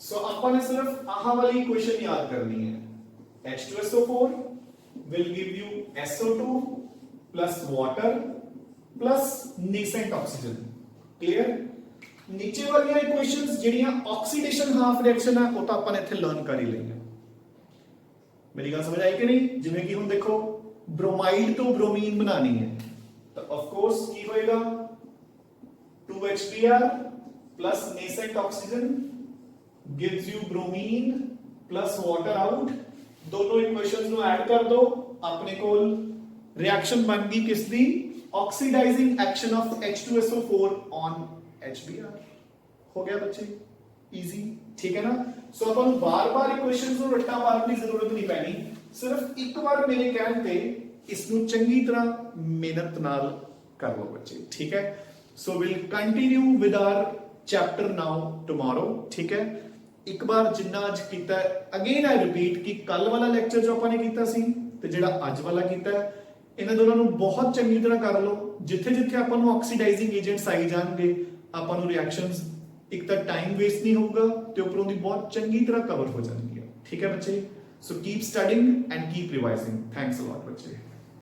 So अपन ने सिर्फ आहा वाली इक्वेशन याद करनी है H2SO4 will give you SO2 plus water plus nascent oxygen clear नीचे वाली इक्वेशंस ਜਿਹੜੀਆਂ ਆਕਸੀਡੇਸ਼ਨ ਹਾਫ ਰਿਐਕਸ਼ਨ ਹੈ ਉਹ ਤਾਂ ਆਪਾਂ ਨੇ ਇੱਥੇ ਲਰਨ ਕਰ ਹੀ ਲਈ ਹੈ ਮੇਰੀ ਗੱਲ ਸਮਝ ਆਈ ਕਿ ਨਹੀਂ ਜਿਵੇਂ ਕਿ ਹੁਣ ਦੇਖੋ ਬ੍ਰੋਮਾਈਡ ਤੋਂ ਬ੍ਰੋਮੀਨ ਬਣਾਣੀ ਹੈ ਤਾਂ ਆਫ ਕੋਰਸ ਕੀ ਹੋਏਗਾ 2HBr plus nascent oxygen gives you bromine plus water out दोनों इक्वेशंस ਨੂੰ ਐਡ ਕਰ ਦੋ ਆਪਣੇ ਕੋਲ ਰਿਐਕਸ਼ਨ ਬਣ ਗਈ ਕਿਸ ਦੀ oxidizing action of H2SO4 on HBr ਹੋ ਗਿਆ ਬੱਚੇ ਈਜ਼ੀ ਠੀਕ ਹੈ ਨਾ ਸੋ ਆਪਾਂ ਨੂੰ ਬਾਰ-ਬਾਰ ਇਕੁਏਸ਼ਨਸ ਨੂੰ ਰੱਟਾ ਮਾਰਨ ਦੀ ਜ਼ਰੂਰਤ ਨਹੀਂ ਪੈਣੀ ਸਿਰਫ ਇੱਕ ਵਾਰ ਮੇਰੇ ਕਹਿਣ ਤੇ ਇਸ ਨੂੰ ਚੰਗੀ ਤਰ੍ਹਾਂ ਮਿਹਨਤ ਨਾਲ ਕਰ ਲਓ ਬੱਚੇ ਠੀਕ ਹੈ so will continue with our chapter now tomorrow ਠੀਕ ਹੈ ਇੱਕ ਵਾਰ ਜਿੰਨਾ ਅੱਜ ਕੀਤਾ ਅਗੇਨ ਆਈ ਰਿਪੀਟ ਕਿ ਕੱਲ ਵਾਲਾ ਲੈਕਚਰ ਜੋ ਆਪਾਂ ਨੇ ਕੀਤਾ ਸੀ ਤੇ ਜਿਹੜਾ ਅੱਜ ਵਾਲਾ ਕੀਤਾ ਇਹਨਾਂ ਦੋਨਾਂ ਨੂੰ ਬਹੁਤ ਚੰਗੀ ਤਰ੍ਹਾਂ ਕਰ ਲਓ ਜਿੱਥੇ ਜਿੱਥੇ ਆਪਾਂ ਨੂੰ ਆਕਸੀਡਾਈਜ਼ਿੰਗ ਏਜੰਟਸ ਆਈ ਜਾਣਗੇ ਆਪਾਂ ਨੂੰ ਰਿਐਕਸ਼ਨਸ ਇੱਕ ਤਾਂ ਟਾਈਮ ਵੇਸਟ ਨਹੀਂ ਹੋਊਗਾ ਤੇ ਉੱਪਰੋਂ ਦੀ ਬਹੁਤ ਚੰਗੀ ਤਰ੍ਹਾਂ ਕਵਰ ਹੋ ਜਾਣਗੀਆਂ ਠੀਕ ਹੈ ਬੱਚੇ so keep studying and keep revising thanks a lot ਬੱਚੇ